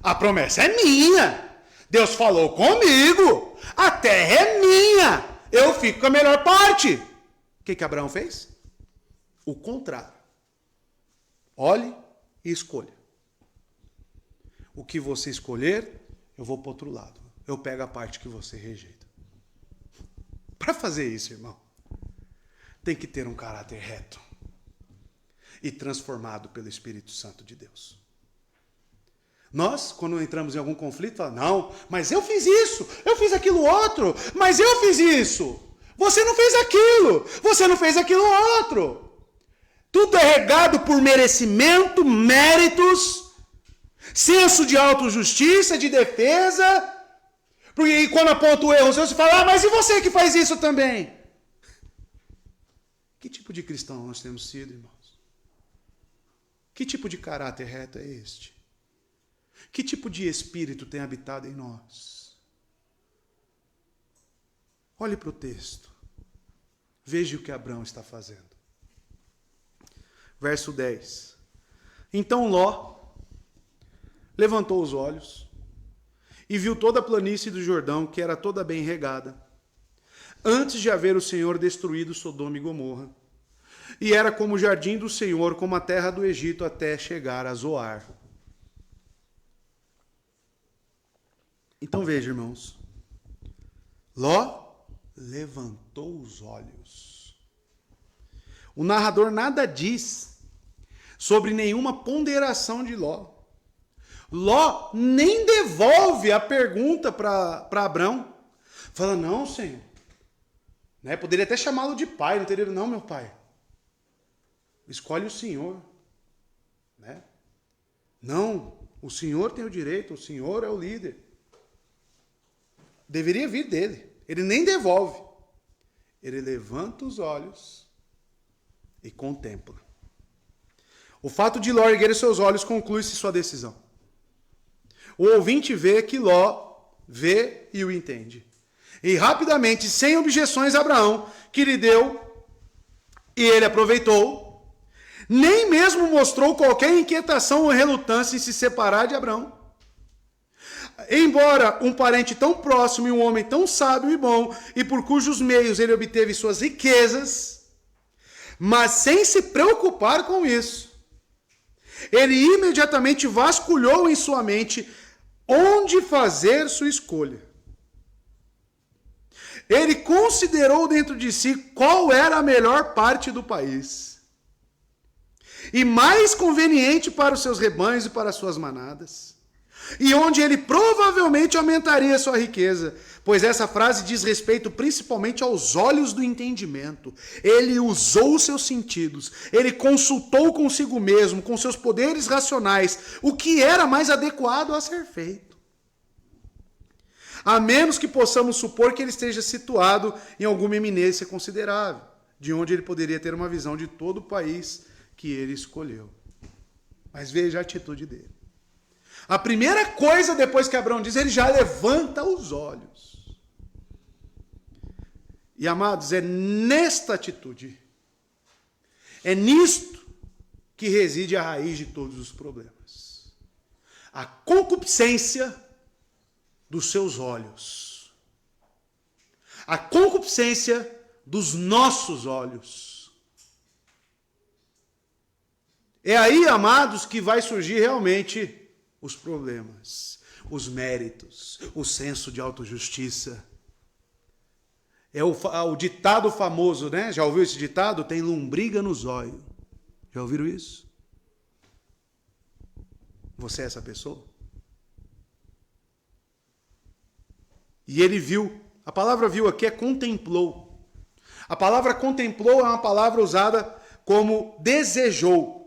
A promessa é minha. Deus falou comigo. A terra é minha. Eu fico com a melhor parte. O que Abraão fez? O contrário. Olhe e escolha. O que você escolher, eu vou para o outro lado. Eu pego a parte que você rejeita. Para fazer isso, irmão, tem que ter um caráter reto e transformado pelo Espírito Santo de Deus. Nós, quando entramos em algum conflito, falamos, não, mas eu fiz isso, eu fiz aquilo outro, mas eu fiz isso. Você não fez aquilo, você não fez aquilo outro. Tudo é regado por merecimento, méritos, senso de autojustiça, de defesa. Porque quando aponta o erro, você fala, mas e você que faz isso também? Que tipo de cristão nós temos sido, irmãos? Que tipo de caráter reto é este? Que tipo de espírito tem habitado em nós? Olhe para o texto. Veja o que Abraão está fazendo. Verso 10. Então Ló levantou os olhos e viu toda a planície do Jordão, que era toda bem regada, antes de haver o Senhor destruído Sodoma e Gomorra. E era como o jardim do Senhor, como a terra do Egito, até chegar a Zoar. Então veja, irmãos. Ló levantou os olhos. O narrador nada diz sobre nenhuma ponderação de Ló. Ló nem devolve a pergunta para Abrão. Fala, não, Senhor. Né? Poderia até chamá-lo de pai. Não teria, não, meu pai. Escolhe o Senhor. Né? Não, o Senhor tem o direito, o Senhor é o líder. Deveria vir dele. Ele nem devolve. Ele levanta os olhos e contempla. O fato de Ló erguer seus olhos conclui-se sua decisão. O ouvinte vê que Ló vê e o entende. E rapidamente, sem objeções a Abraão, que lhe deu, e ele aproveitou, nem mesmo mostrou qualquer inquietação ou relutância em se separar de Abraão. Embora um parente tão próximo e um homem tão sábio e bom, e por cujos meios ele obteve suas riquezas, mas sem se preocupar com isso, ele imediatamente vasculhou em sua mente onde fazer sua escolha. Ele considerou dentro de si qual era a melhor parte do país e mais conveniente para os seus rebanhos e para as suas manadas, e onde ele provavelmente aumentaria sua riqueza, pois essa frase diz respeito principalmente aos olhos do entendimento. Ele usou os seus sentidos, ele consultou consigo mesmo, com seus poderes racionais, o que era mais adequado a ser feito. A menos que possamos supor que ele esteja situado em alguma eminência considerável, de onde ele poderia ter uma visão de todo o país que ele escolheu. Mas veja a atitude dele. A primeira coisa, depois que Abraão diz, ele já levanta os olhos. E, amados, é nesta atitude, é nisto que reside a raiz de todos os problemas. A concupiscência dos seus olhos. A concupiscência dos nossos olhos. É aí, amados, que vai surgir realmente os problemas, os méritos, o senso de autojustiça. É o ditado famoso, né? Já ouviu esse ditado? Tem lombriga no zóio. Já ouviram isso? Você é essa pessoa? E ele viu. A palavra viu aqui é contemplou. A palavra contemplou é uma palavra usada como desejou.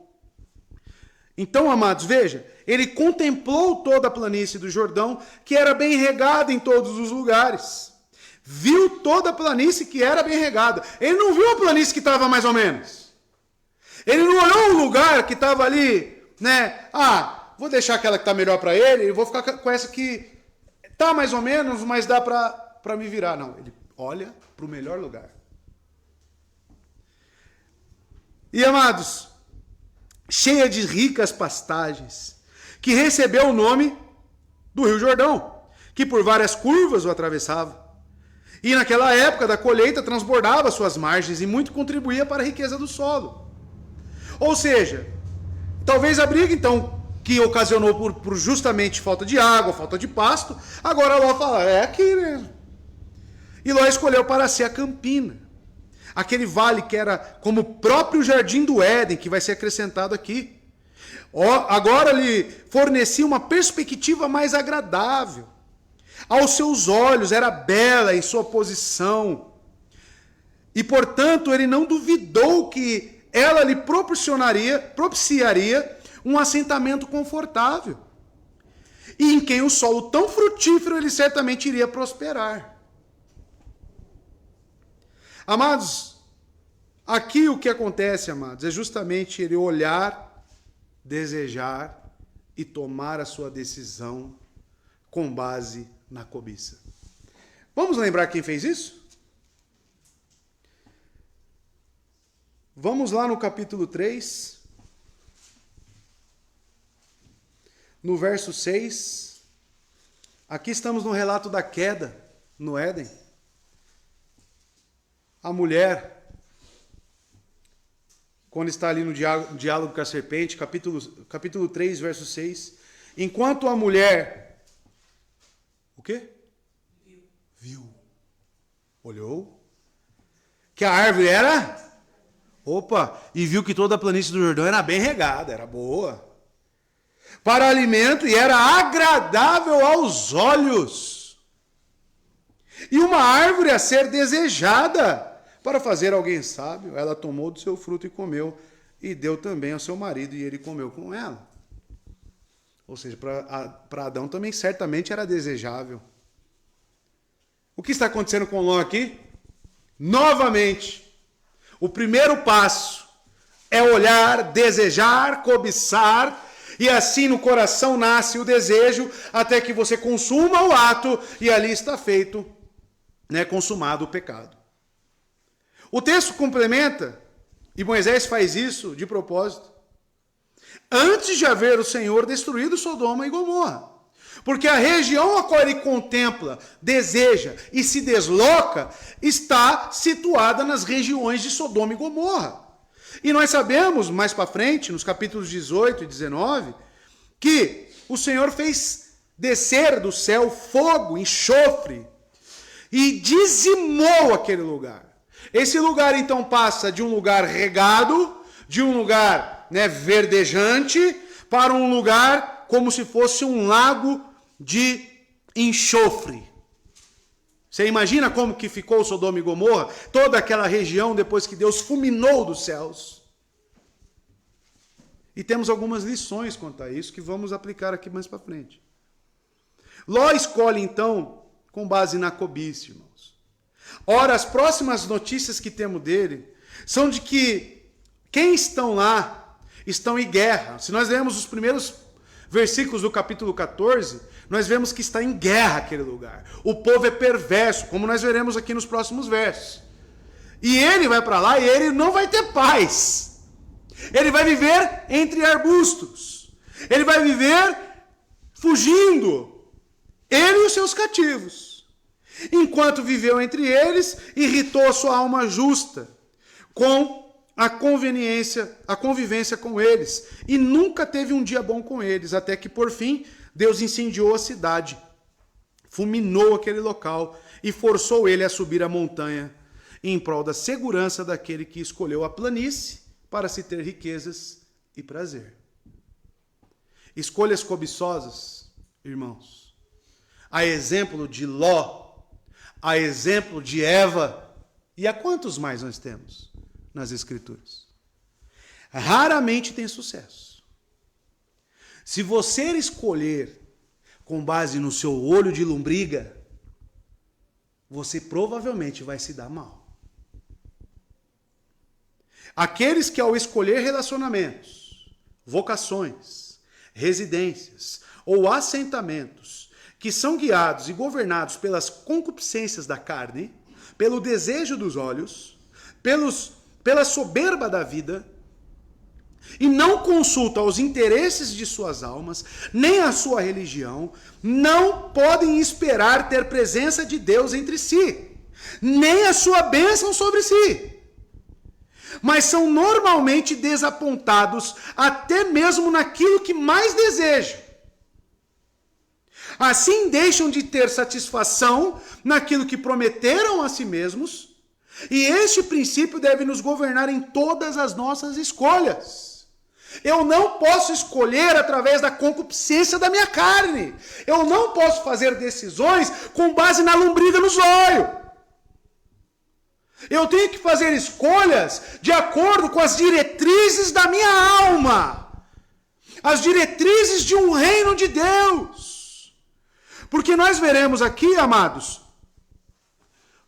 Então, amados, veja, ele contemplou toda a planície do Jordão, que era bem regada em todos os lugares. Viu toda a planície que era bem regada. Ele não viu a planície que estava mais ou menos. Ele não olhou o lugar que estava ali, né? Ah, vou deixar aquela que está melhor para ele, e vou ficar com essa que está mais ou menos, mas dá para me virar. Não, ele olha para o melhor lugar. E amados, cheia de ricas pastagens, que recebeu o nome do Rio Jordão, que por várias curvas o atravessava. E naquela época da colheita transbordava suas margens e muito contribuía para a riqueza do solo. Ou seja, talvez a briga então que ocasionou por justamente falta de água, falta de pasto, agora Ló fala, é aqui mesmo. E Ló escolheu para si a Campina, aquele vale que era como o próprio Jardim do Éden, que vai ser acrescentado aqui. Agora lhe fornecia uma perspectiva mais agradável. Aos seus olhos era bela em sua posição. E, portanto, ele não duvidou que ela lhe propiciaria um assentamento confortável. E em quem o solo tão frutífero ele certamente iria prosperar. Amados, aqui o que acontece, amados, é justamente ele olhar, desejar e tomar a sua decisão com base na cobiça. Vamos lembrar quem fez isso? Vamos lá no capítulo 3, no verso 6. Aqui estamos no relato da queda no Éden. A mulher, quando está ali no diálogo com a serpente, capítulo 3, verso 6. Enquanto a mulher... O quê? Viu. Olhou. Que a árvore era... Opa! E viu que toda a planície do Jordão era bem regada, era boa. Para alimento e era agradável aos olhos. E uma árvore a ser desejada para fazer alguém sábio. Ela tomou do seu fruto e comeu, e deu também ao seu marido, e ele comeu com ela. Ou seja, para Adão também certamente era desejável. O que está acontecendo com Ló aqui? Novamente, o primeiro passo é olhar, desejar, cobiçar, e assim no coração nasce o desejo, até que você consuma o ato, e ali está feito, consumado o pecado. O texto complementa, e Moisés faz isso de propósito, antes de haver o Senhor destruído Sodoma e Gomorra. Porque a região a qual ele contempla, deseja e se desloca, está situada nas regiões de Sodoma e Gomorra. E nós sabemos, mais para frente, nos capítulos 18 e 19, que o Senhor fez descer do céu fogo, enxofre, e dizimou aquele lugar. Esse lugar, então, passa de um lugar regado, de um lugar verdejante, para um lugar como se fosse um lago de enxofre. Você imagina como que ficou Sodoma e Gomorra? Toda aquela região depois que Deus fulminou dos céus. E temos algumas lições quanto a isso que vamos aplicar aqui mais para frente. Ló escolhe então com base na cobiça, irmãos. Ora, as próximas notícias que temos dele são de que quem estão lá estão em guerra. Se nós lermos os primeiros versículos do capítulo 14, nós vemos que está em guerra aquele lugar. O povo é perverso, como nós veremos aqui nos próximos versos. E ele vai para lá e ele não vai ter paz. Ele vai viver entre arbustos. Ele vai viver fugindo. Ele e os seus cativos. Enquanto viveu entre eles, irritou a sua alma justa com a convivência com eles, e nunca teve um dia bom com eles, até que, por fim, Deus incendiou a cidade, fulminou aquele local e forçou ele a subir a montanha em prol da segurança daquele que escolheu a planície para se ter riquezas e prazer. Escolhas cobiçosas, irmãos, a exemplo de Ló, a exemplo de Eva, e a quantos mais nós temos nas Escrituras? Raramente tem sucesso. Se você escolher com base no seu olho de lombriga, você provavelmente vai se dar mal. Aqueles que ao escolher relacionamentos, vocações, residências ou assentamentos que são guiados e governados pelas concupiscências da carne, pelo desejo dos olhos, pela soberba da vida, e não consulta os interesses de suas almas, nem a sua religião, não podem esperar ter presença de Deus entre si, nem a sua bênção sobre si. Mas são normalmente desapontados até mesmo naquilo que mais desejam. Assim deixam de ter satisfação naquilo que prometeram a si mesmos, e este princípio deve nos governar em todas as nossas escolhas. Eu não posso escolher através da concupiscência da minha carne. Eu não posso fazer decisões com base na lombriga nos olhos. Eu tenho que fazer escolhas de acordo com as diretrizes da minha alma. As diretrizes de um reino de Deus. Porque nós veremos aqui, amados,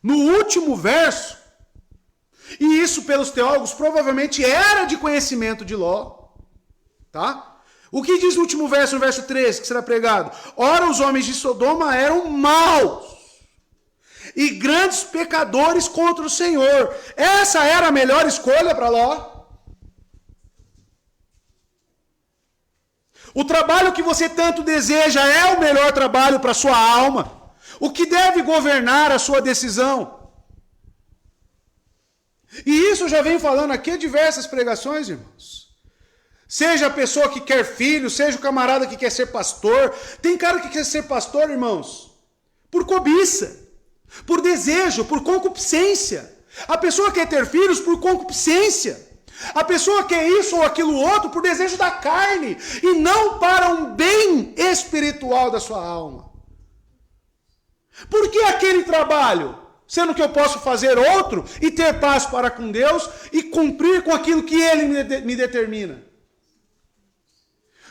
no último verso, e isso pelos teólogos provavelmente era de conhecimento de Ló, tá? O que diz no último verso, no verso 13, que será pregado? Ora, os homens de Sodoma eram maus e grandes pecadores contra o Senhor. Essa era a melhor escolha para Ló? O trabalho que você tanto deseja é o melhor trabalho para a sua alma? O que deve governar a sua decisão? E isso eu já venho falando aqui em diversas pregações, irmãos. Seja a pessoa que quer filho, seja o camarada que quer ser pastor. Tem cara que quer ser pastor, irmãos, por cobiça, por desejo, por concupiscência. A pessoa quer ter filhos por concupiscência. A pessoa quer isso ou aquilo outro por desejo da carne e não para um bem espiritual da sua alma. Por que aquele trabalho? Sendo que eu posso fazer outro e ter paz para com Deus e cumprir com aquilo que Ele me determina.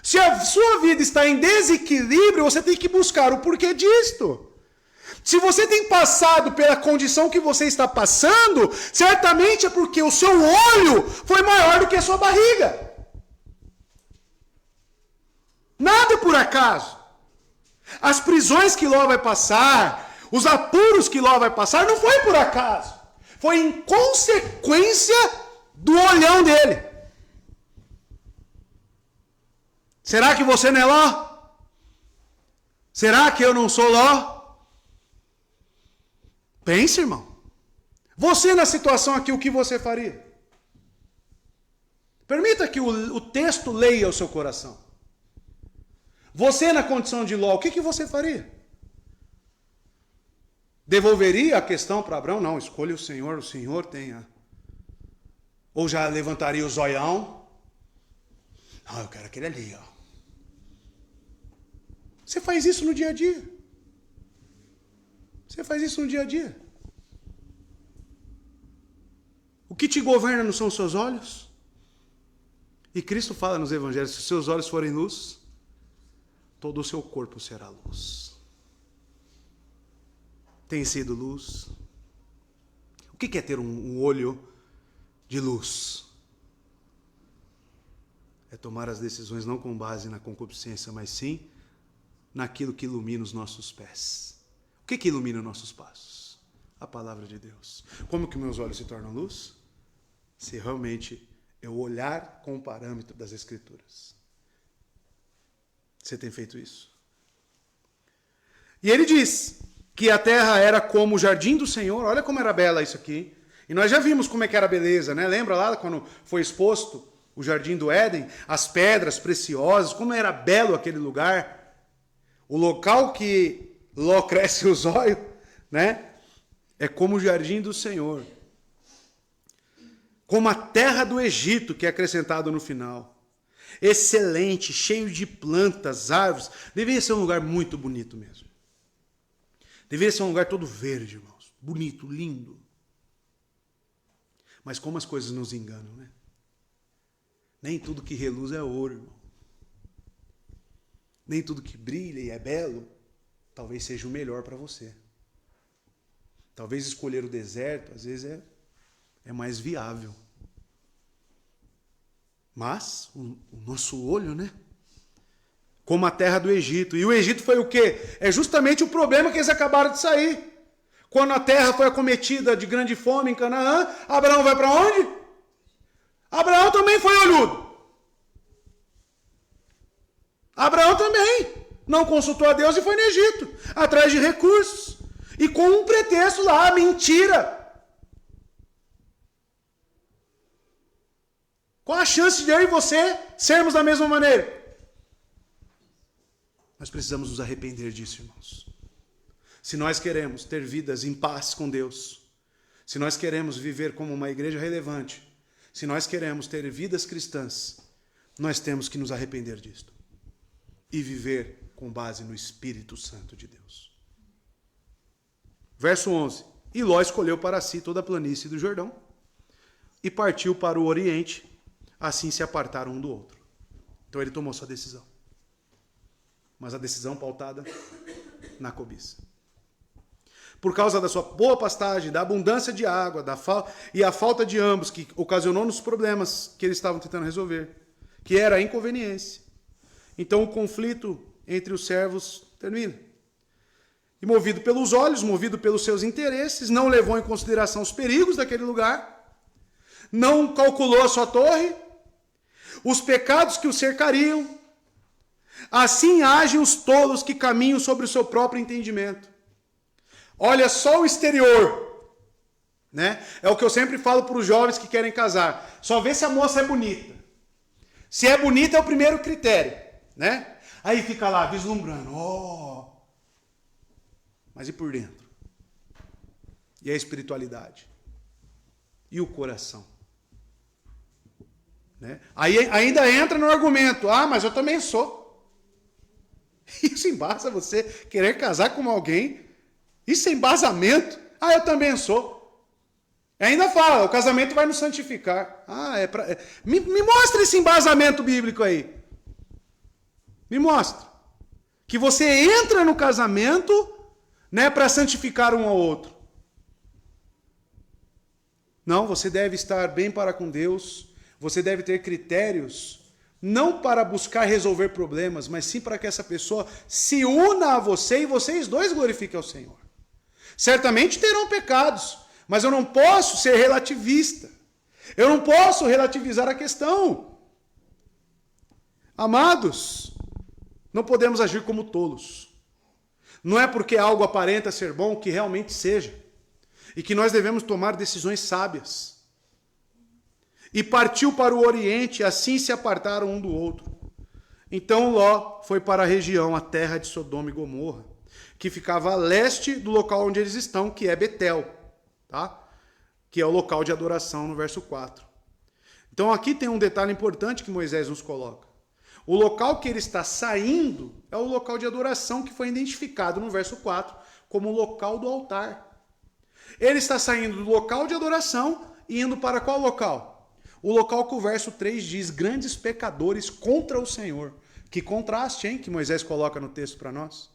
Se a sua vida está em desequilíbrio, você tem que buscar o porquê disto. Se você tem passado pela condição que você está passando, certamente é porque o seu olho foi maior do que a sua barriga. Nada por acaso. As prisões que Ló vai passar, os apuros que Ló vai passar, não foi por acaso. Foi em consequência do olhão dele. Será que você não é Ló? Será que eu não sou Ló? Pense, irmão. Você na situação aqui, o que você faria? Permita que o texto leia o seu coração. Você na condição de Ló, o que você faria? Devolveria a questão para Abraão? Não, escolha o Senhor tenha. Ou já levantaria o zoião? Não, eu quero aquele ali, ó. Você faz isso no dia a dia. Você faz isso no dia a dia. O que te governa não são os seus olhos? E Cristo fala nos evangelhos, se os seus olhos forem luz, todo o seu corpo será luz. Tem sido luz? O que é ter um olho de luz? É tomar as decisões não com base na concupiscência, mas sim naquilo que ilumina os nossos pés. O que ilumina os nossos passos? A palavra de Deus. Como que meus olhos se tornam luz? Se realmente eu olhar com o parâmetro das Escrituras. Você tem feito isso? E ele diz que a terra era como o jardim do Senhor. Olha como era bela isso aqui. E nós já vimos como é que era a beleza, né? Lembra lá quando foi exposto o jardim do Éden? As pedras preciosas, como era belo aquele lugar. O local que Ló cresce o zóio, né? É como o jardim do Senhor. Como a terra do Egito, que é acrescentado no final. Excelente, cheio de plantas, árvores. Deveria ser um lugar muito bonito mesmo. Deveria ser um lugar todo verde, irmãos. Bonito, lindo. Mas como as coisas nos enganam, né? Nem tudo que reluz é ouro, irmão. Nem tudo que brilha e é belo, talvez seja o melhor para você. Talvez escolher o deserto, às vezes, é mais viável. Mas, o nosso olho, né? Como a terra do Egito. E o Egito foi o quê? É justamente o problema que eles acabaram de sair. Quando a terra foi acometida de grande fome em Canaã, Abraão vai para onde? Abraão também foi olhudo. Abraão também não consultou a Deus e foi no Egito, atrás de recursos. E com um pretexto lá, mentira. Qual a chance de eu e você sermos da mesma maneira? Nós precisamos nos arrepender disso, irmãos. Se nós queremos ter vidas em paz com Deus, se nós queremos viver como uma igreja relevante, se nós queremos ter vidas cristãs, nós temos que nos arrepender disto e viver com base no Espírito Santo de Deus. Verso 11. E Ló escolheu para si toda a planície do Jordão e partiu para o oriente, assim se apartaram um do outro. Então ele tomou sua decisão. Mas a decisão pautada na cobiça. Por causa da sua boa pastagem, da abundância de água, e a falta de ambos, que ocasionou nos problemas que eles estavam tentando resolver, que era a inconveniência. Então o conflito entre os servos termina. E movido pelos olhos, movido pelos seus interesses, não levou em consideração os perigos daquele lugar, não calculou a sua torre, os pecados que o cercariam. Assim agem os tolos que caminham sobre o seu próprio entendimento. Olha só o exterior, né? É o que eu sempre falo para os jovens que querem casar. Só vê se a moça é bonita. Se é bonita é o primeiro critério, né? Aí fica lá vislumbrando. Oh. Mas e por dentro? E a espiritualidade? E o coração? Né? Aí ainda entra no argumento. Ah, mas eu também sou. Isso embasa você querer casar com alguém. Isso é embasamento. Ah, eu também sou. E ainda fala, o casamento vai nos santificar. Ah, me mostra esse embasamento bíblico aí. Me mostra. Que você entra no casamento, né, para santificar um ao outro. Não, você deve estar bem para com Deus. Você deve ter critérios, não para buscar resolver problemas, mas sim para que essa pessoa se una a você e vocês dois glorifiquem ao Senhor. Certamente terão pecados, mas eu não posso ser relativista. Eu não posso relativizar a questão. Amados, não podemos agir como tolos. Não é porque algo aparenta ser bom que realmente seja. E que nós devemos tomar decisões sábias. E partiu para o oriente, assim se apartaram um do outro. Então Ló foi para a região, a terra de Sodoma e Gomorra, que ficava a leste do local onde eles estão, que é Betel, tá? Que é o local de adoração no verso 4. Então aqui tem um detalhe importante que Moisés nos coloca. O local que ele está saindo é o local de adoração que foi identificado no verso 4 como o local do altar. Ele está saindo do local de adoração e indo para qual local? O local que o verso 3 diz, grandes pecadores contra o Senhor. Que contraste, hein, que Moisés coloca no texto para nós.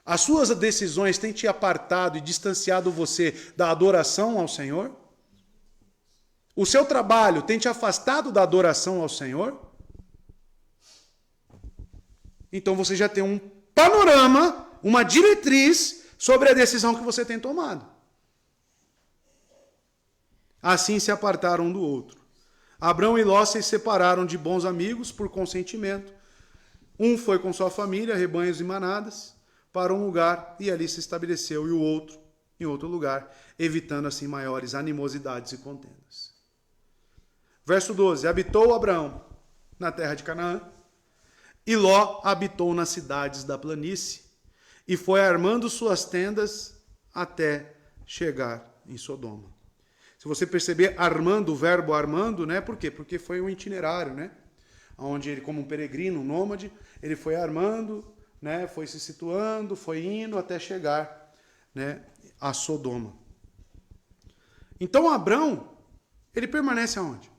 As suas decisões têm te apartado e distanciado você da adoração ao Senhor? O seu trabalho tem te afastado da adoração ao Senhor? Então você já tem um panorama, uma diretriz sobre a decisão que você tem tomado. Assim se apartaram um do outro. Abrão e Ló se separaram de bons amigos por consentimento. Um foi com sua família, rebanhos e manadas, para um lugar e ali se estabeleceu, e o outro em outro lugar, evitando assim maiores animosidades e contendas. Verso 12. Habitou Abraão na terra de Canaã, e Ló habitou nas cidades da planície, e foi armando suas tendas até chegar em Sodoma. Se você perceber, armando, o verbo armando, né? Por quê? Porque foi um itinerário, né? Onde ele, como um peregrino, um nômade, ele foi armando, né? Foi se situando, foi indo até chegar, né, a Sodoma. Então Abrão, ele permanece aonde?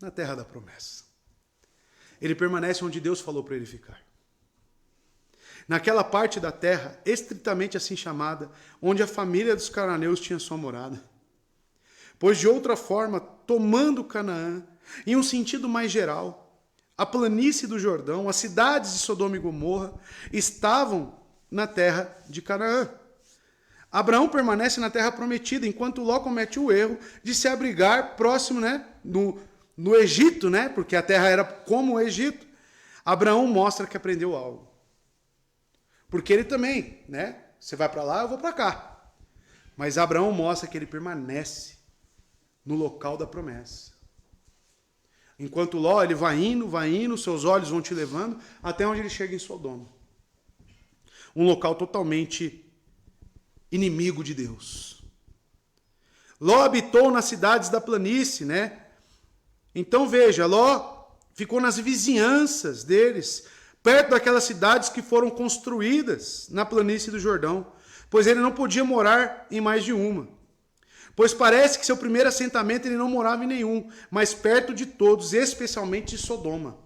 Na terra da promessa. Ele permanece onde Deus falou para ele ficar. Naquela parte da terra, estritamente assim chamada, onde a família dos cananeus tinha sua morada. Pois de outra forma, tomando Canaã, em um sentido mais geral, a planície do Jordão, as cidades de Sodoma e Gomorra, estavam na terra de Canaã. Abraão permanece na terra prometida, enquanto Ló comete o erro de se abrigar próximo, né, no Egito, né, porque a terra era como o Egito. Abraão mostra que aprendeu algo. Porque ele também, né? Você vai para lá, eu vou para cá. Mas Abraão mostra que ele permanece no local da promessa. Enquanto Ló, ele vai indo, seus olhos vão te levando, até onde ele chega em Sodoma. Um local totalmente inimigo de Deus. Ló habitou nas cidades da planície, né? Então veja, Ló ficou nas vizinhanças deles, perto daquelas cidades que foram construídas na planície do Jordão, pois ele não podia morar em mais de uma. Pois parece que seu primeiro assentamento ele não morava em nenhum, mas perto de todos, especialmente de Sodoma.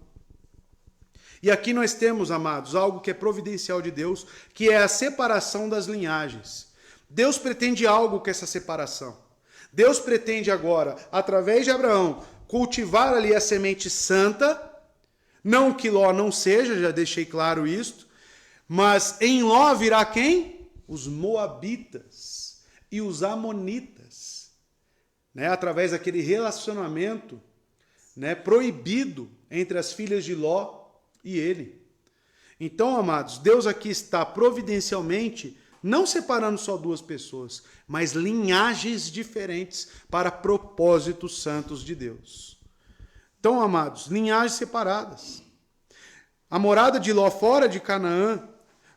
E aqui nós temos, amados, algo que é providencial de Deus, que é a separação das linhagens. Deus pretende algo com essa separação. Deus pretende agora, através de Abraão, cultivar ali a semente santa, não que Ló não seja, já deixei claro isto, mas em Ló virá quem? Os moabitas e os amonitas, né? Através daquele relacionamento, né, proibido entre as filhas de Ló e ele. Então, amados, Deus aqui está providencialmente não separando só duas pessoas, mas linhagens diferentes para propósitos santos de Deus. Então, amados, linhagens separadas. A morada de Ló fora de Canaã,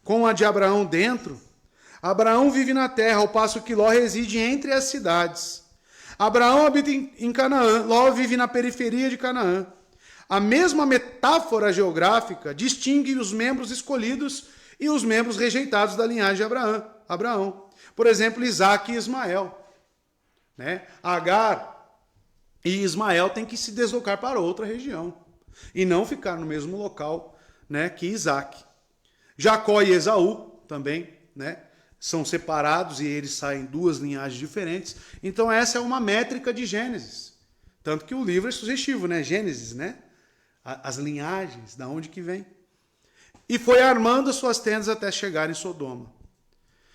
com a de Abraão dentro. Abraão vive na terra, ao passo que Ló reside entre as cidades. Abraão habita em Canaã, Ló vive na periferia de Canaã. A mesma metáfora geográfica distingue os membros escolhidos e os membros rejeitados da linhagem de Abraão. Por exemplo, Isaac e Ismael. Né? Agar e Ismael têm que se deslocar para outra região e não ficar no mesmo local, né, que Isaac. Jacó e Esaú também, né, são separados e eles saem duas linhagens diferentes. Então essa é uma métrica de Gênesis. Tanto que o livro é sugestivo, né? Gênesis, né? As linhagens, da onde que vem. E foi armando suas tendas até chegar em Sodoma.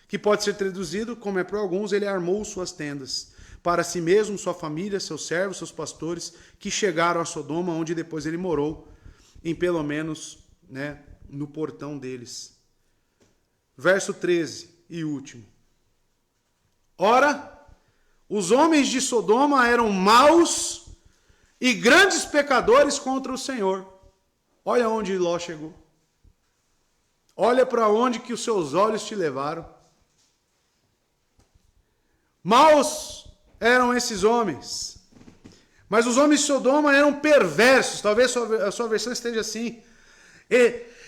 Que pode ser traduzido, como é para alguns, ele armou suas tendas para si mesmo, sua família, seus servos, seus pastores, que chegaram a Sodoma, onde depois ele morou, em pelo menos, né, no portão deles. Verso 13 e último. Ora, os homens de Sodoma eram maus e grandes pecadores contra o Senhor. Olha onde Ló chegou. Olha para onde que os seus olhos te levaram. Maus eram esses homens. Mas os homens de Sodoma eram perversos. Talvez a sua versão esteja assim.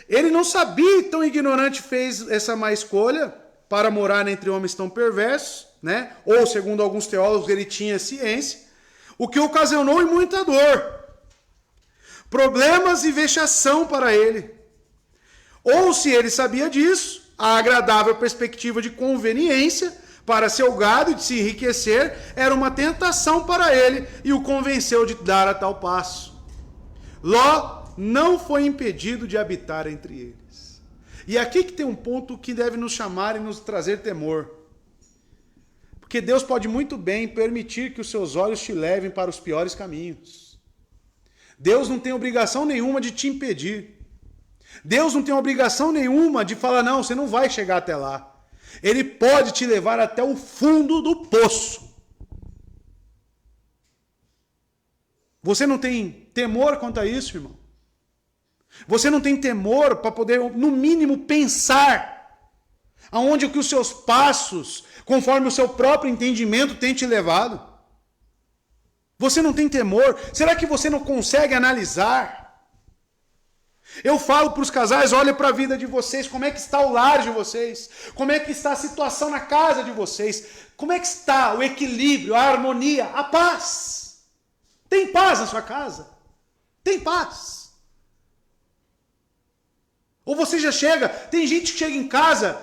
Ele não sabia, tão ignorante fez essa má escolha para morar entre homens tão perversos, né? Ou, segundo alguns teólogos, ele tinha ciência, o que ocasionou muita dor, problemas e vexação para ele. Ou, se ele sabia disso, a agradável perspectiva de conveniência para seu gado e de se enriquecer era uma tentação para ele e o convenceu de dar a tal passo. Ló não foi impedido de habitar entre eles. E aqui que tem um ponto que deve nos chamar e nos trazer temor. Porque Deus pode muito bem permitir que os seus olhos te levem para os piores caminhos. Deus não tem obrigação nenhuma de te impedir. Deus não tem obrigação nenhuma de falar, não, você não vai chegar até lá. Ele pode te levar até o fundo do poço. Você não tem temor quanto a isso, irmão? Você não tem temor para poder, no mínimo, pensar aonde que os seus passos, conforme o seu próprio entendimento, tem te levado? Você não tem temor? Será que você não consegue analisar? Eu falo para os casais, olha para a vida de vocês, como é que está o lar de vocês? Como é que está a situação na casa de vocês? Como é que está o equilíbrio, a harmonia, a paz? Tem paz na sua casa? Tem paz? Ou você já chega, tem gente que chega em casa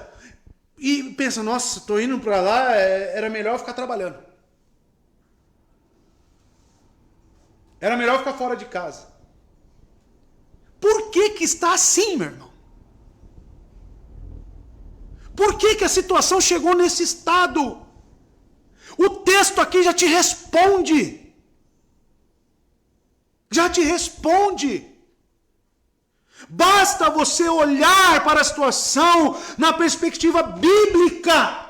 e pensa, nossa, estou indo para lá, era melhor ficar trabalhando. Era melhor ficar fora de casa. Por que que está assim, meu irmão? Por que que a situação chegou nesse estado? O texto aqui já te responde. Já te responde. Basta você olhar para a situação na perspectiva bíblica.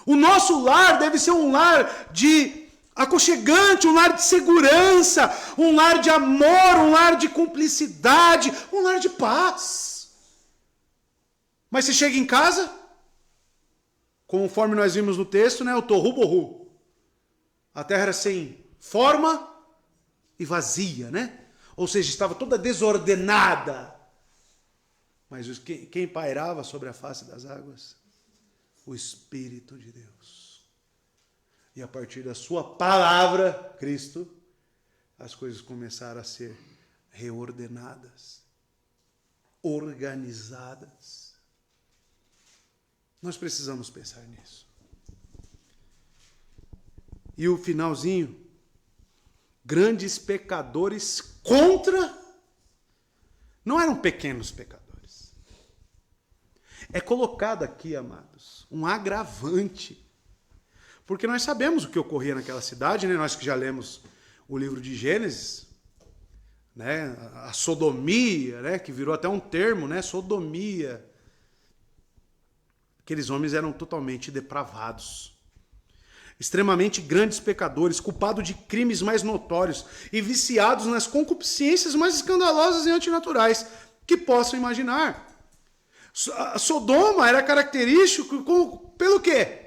O nosso lar deve ser um lar de aconchegante, um lar de segurança, um lar de amor, um lar de cumplicidade, um lar de paz. Mas você chega em casa, conforme nós vimos no texto, né, o torru-borru. A terra era sem forma e vazia, né? Ou seja, estava toda desordenada. Mas quem pairava sobre a face das águas? O Espírito de Deus. E a partir da sua palavra, Cristo, as coisas começaram a ser reordenadas, organizadas. Nós precisamos pensar nisso. E o finalzinho, grandes pecadores contra, não eram pequenos pecadores. É colocado aqui, amados, um agravante. Porque nós sabemos o que ocorria naquela cidade, né? Nós que já lemos o livro de Gênesis, né? A sodomia, né? Que virou até um termo, né? Sodomia. Aqueles homens eram totalmente depravados. Extremamente grandes pecadores, culpados de crimes mais notórios e viciados nas concupiscências mais escandalosas e antinaturais que possam imaginar. Sodoma era característico pelo quê?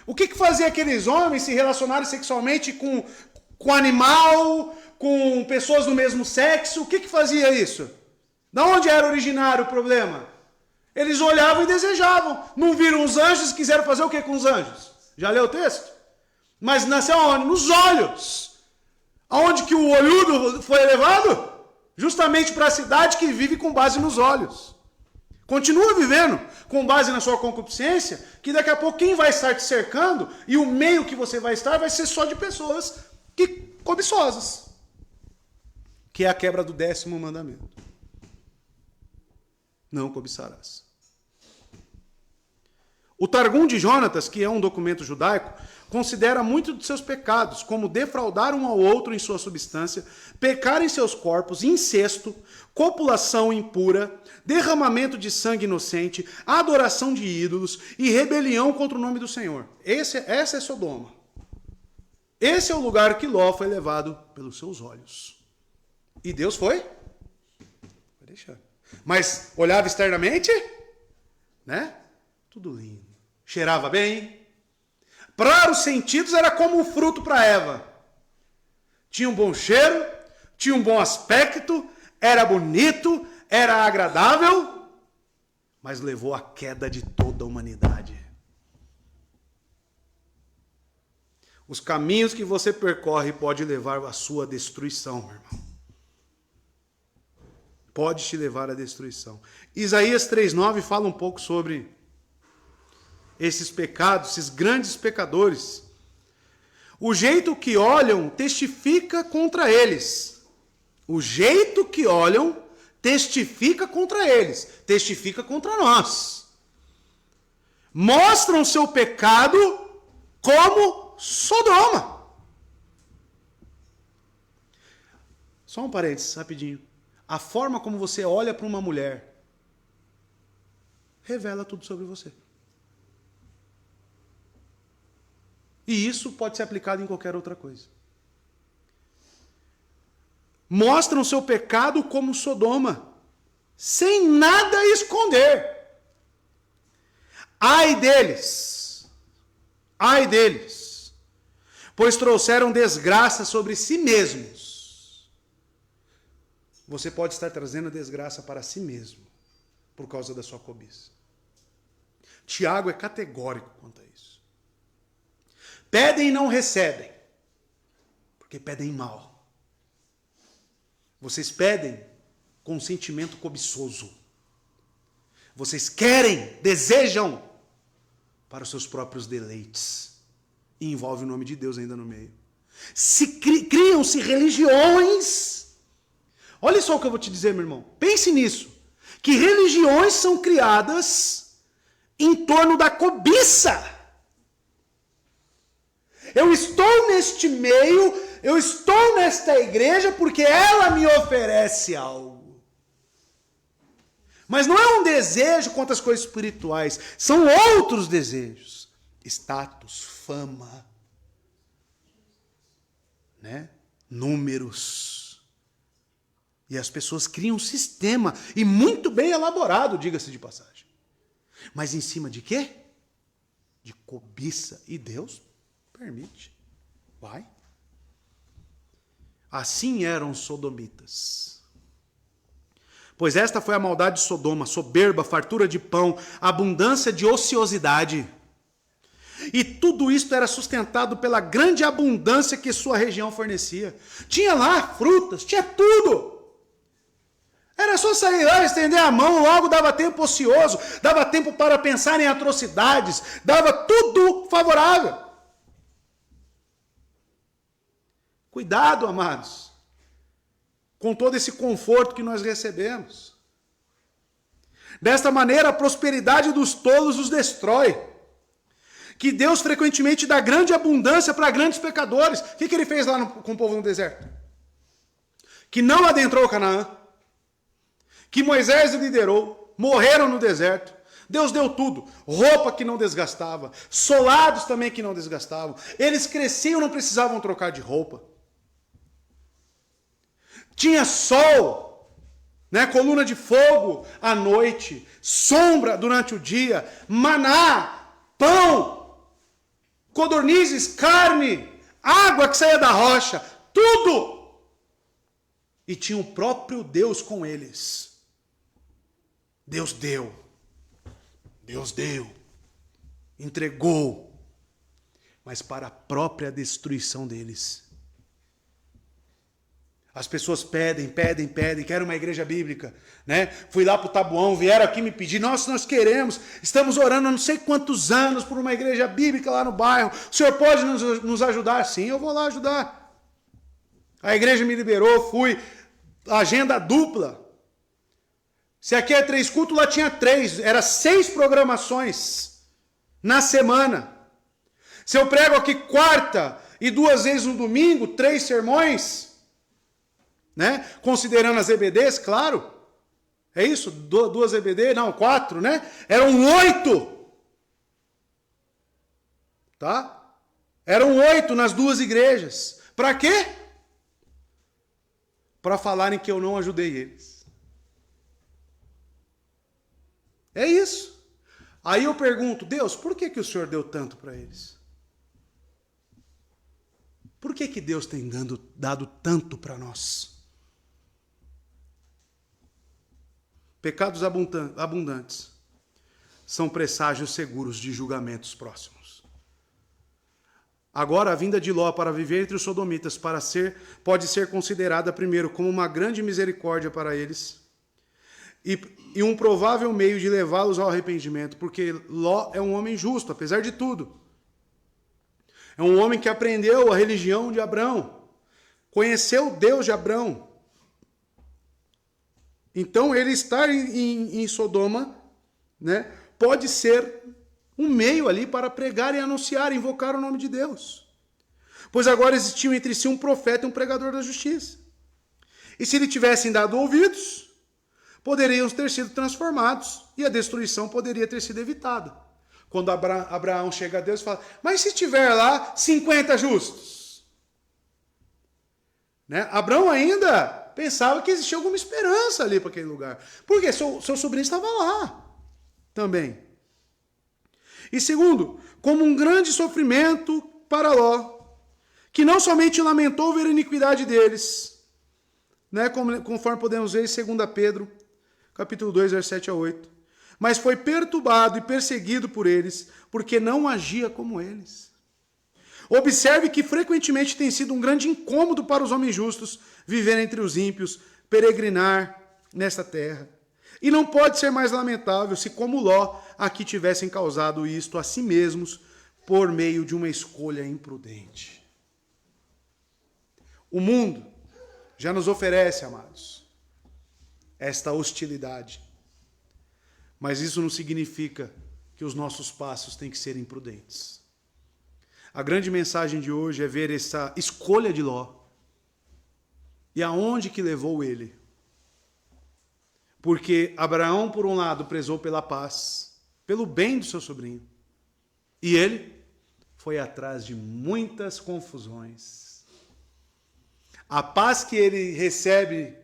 O que fazia aqueles homens se relacionarem sexualmente com animal, com pessoas do mesmo sexo? O que fazia isso? Da onde era originário o problema? Eles olhavam e desejavam. Não viram os anjos e quiseram fazer o que com os anjos? Já leu o texto? Mas nasceu aonde? Nos olhos. Aonde que o olhudo foi elevado? Justamente para a cidade que vive com base nos olhos. Continua vivendo com base na sua concupiscência, que daqui a pouco quem vai estar te cercando e o meio que você vai estar vai ser só de pessoas cobiçosas. Que é a quebra do 10º mandamento. Não cobiçarás. O Targum de Jonatas, que é um documento judaico, considera muito de seus pecados, como defraudar um ao outro em sua substância, pecar em seus corpos, incesto, copulação impura, derramamento de sangue inocente, adoração de ídolos e rebelião contra o nome do Senhor. Essa é Sodoma. Esse é o lugar que Ló foi levado pelos seus olhos. E Deus foi? Vai deixar. Mas olhava externamente, né? Tudo lindo. Cheirava bem. Para os sentidos era como um fruto para Eva. Tinha um bom cheiro, tinha um bom aspecto, era bonito, era agradável, mas levou à queda de toda a humanidade. Os caminhos que você percorre podem levar à sua destruição, meu irmão. Pode te levar à destruição. Isaías 3,9 fala um pouco sobre esses pecados, esses grandes pecadores. O jeito que olham testifica contra eles. O jeito que olham testifica contra eles. Testifica contra nós. Mostram seu pecado como Sodoma. Só um parênteses, rapidinho. A forma como você olha para uma mulher revela tudo sobre você. E isso pode ser aplicado em qualquer outra coisa. Mostram seu pecado como Sodoma, sem nada esconder. Ai deles, pois trouxeram desgraça sobre si mesmos. Você pode estar trazendo desgraça para si mesmo, por causa da sua cobiça. Tiago é categórico quanto a isso. Pedem e não recebem, porque pedem mal. Vocês pedem com um sentimento cobiçoso. Vocês querem, desejam para os seus próprios deleites. E envolve o nome de Deus ainda no meio. Criam-se religiões. Olha só o que eu vou te dizer, meu irmão. Pense nisso. Que religiões são criadas em torno da cobiça. Eu estou neste meio, Eu estou nesta igreja porque ela me oferece algo. Mas não é um desejo contra as coisas espirituais. São outros desejos. Status, fama, né? Números. E as pessoas criam um sistema, e muito bem elaborado, diga-se de passagem. Mas em cima de quê? De cobiça. E Deus permite. Vai. Assim eram os sodomitas. Pois esta foi a maldade de Sodoma, soberba, fartura de pão, abundância de ociosidade. E tudo isto era sustentado pela grande abundância que sua região fornecia. Tinha lá frutas, tinha tudo. Era só sair lá, estender a mão, logo dava tempo ocioso, dava tempo para pensar em atrocidades, dava tudo favorável. Cuidado, amados, com todo esse conforto que nós recebemos. Desta maneira, a prosperidade dos tolos os destrói. Que Deus frequentemente dá grande abundância para grandes pecadores. O que ele fez lá com o povo no deserto? Que não adentrou Canaã. Que Moisés liderou. Morreram no deserto. Deus deu tudo. Roupa que não desgastava. Solados também que não desgastavam. Eles cresciam, não precisavam trocar de roupa. Tinha sol, né? Coluna de fogo à noite. Sombra durante o dia. Maná, pão, codornizes, carne, água que saía da rocha, tudo. E tinha o próprio Deus com eles. Deus deu. Deus deu. Entregou. Mas para a própria destruição deles. As pessoas pedem, querem uma igreja bíblica, né? Fui lá para o Tabuão, vieram aqui me pedir, nossa, nós queremos, estamos orando há não sei quantos anos por uma igreja bíblica lá no bairro, o senhor pode nos ajudar? Sim, eu vou lá ajudar. A igreja me liberou, fui, agenda dupla. Se aqui é 3 cultos, lá tinha 3, era 6 programações na semana. Se eu prego aqui quarta e 2 vezes no domingo, 3 sermões... né? Considerando as EBDs, claro. É isso? 2 EBD? Não, 4, né? Eram 8. Tá? Eram 8 nas 2 igrejas. Para quê? Para falarem que eu não ajudei eles. É isso. Aí eu pergunto, Deus, por que o Senhor deu tanto para eles? Por que Deus tem dado tanto para nós? Pecados abundantes são presságios seguros de julgamentos próximos. Agora, a vinda de Ló para viver entre os sodomitas pode ser considerada, primeiro, como uma grande misericórdia para eles e um provável meio de levá-los ao arrependimento, porque Ló é um homem justo, apesar de tudo. É um homem que aprendeu a religião de Abrão, conheceu o Deus de Abrão. Então, ele estar em Sodoma, né, pode ser um meio ali para pregar e anunciar, invocar o nome de Deus. Pois agora existiam entre si um profeta e um pregador da justiça. E se lhe tivessem dado ouvidos, poderiam ter sido transformados e a destruição poderia ter sido evitada. Quando Abraão chega a Deus e fala, mas se tiver lá 50 justos? Né? Abraão ainda pensava que existia alguma esperança ali para aquele lugar. Porque seu sobrinho estava lá também. E segundo, como um grande sofrimento para Ló, que não somente lamentou ver a iniquidade deles, né, conforme podemos ver em 2 Pedro, capítulo 2, versos 7 a 8, mas foi perturbado e perseguido por eles, porque não agia como eles. Observe que frequentemente tem sido um grande incômodo para os homens justos viver entre os ímpios, peregrinar nesta terra. E não pode ser mais lamentável se, como Ló, aqui tivessem causado isto a si mesmos por meio de uma escolha imprudente. O mundo já nos oferece, amados, esta hostilidade. Mas isso não significa que os nossos passos têm que ser imprudentes. A grande mensagem de hoje é ver essa escolha de Ló e aonde que levou ele. Porque Abraão, por um lado, prezou pela paz, pelo bem do seu sobrinho, e ele foi atrás de muitas confusões. A paz que ele recebe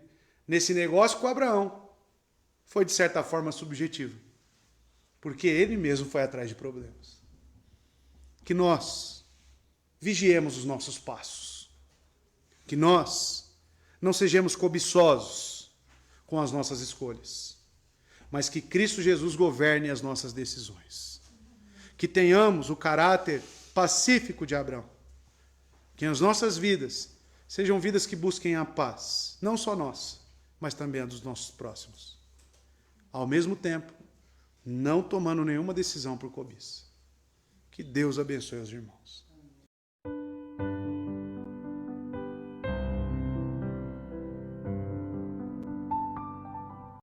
nesse negócio com Abraão foi, de certa forma, subjetiva, porque ele mesmo foi atrás de problemas. Que nós vigiemos os nossos passos, que nós não sejamos cobiçosos com as nossas escolhas, mas que Cristo Jesus governe as nossas decisões. Que tenhamos o caráter pacífico de Abraão, que as nossas vidas sejam vidas que busquem a paz, não só nossa, mas também a dos nossos próximos. Ao mesmo tempo, não tomando nenhuma decisão por cobiça. Que Deus abençoe os irmãos.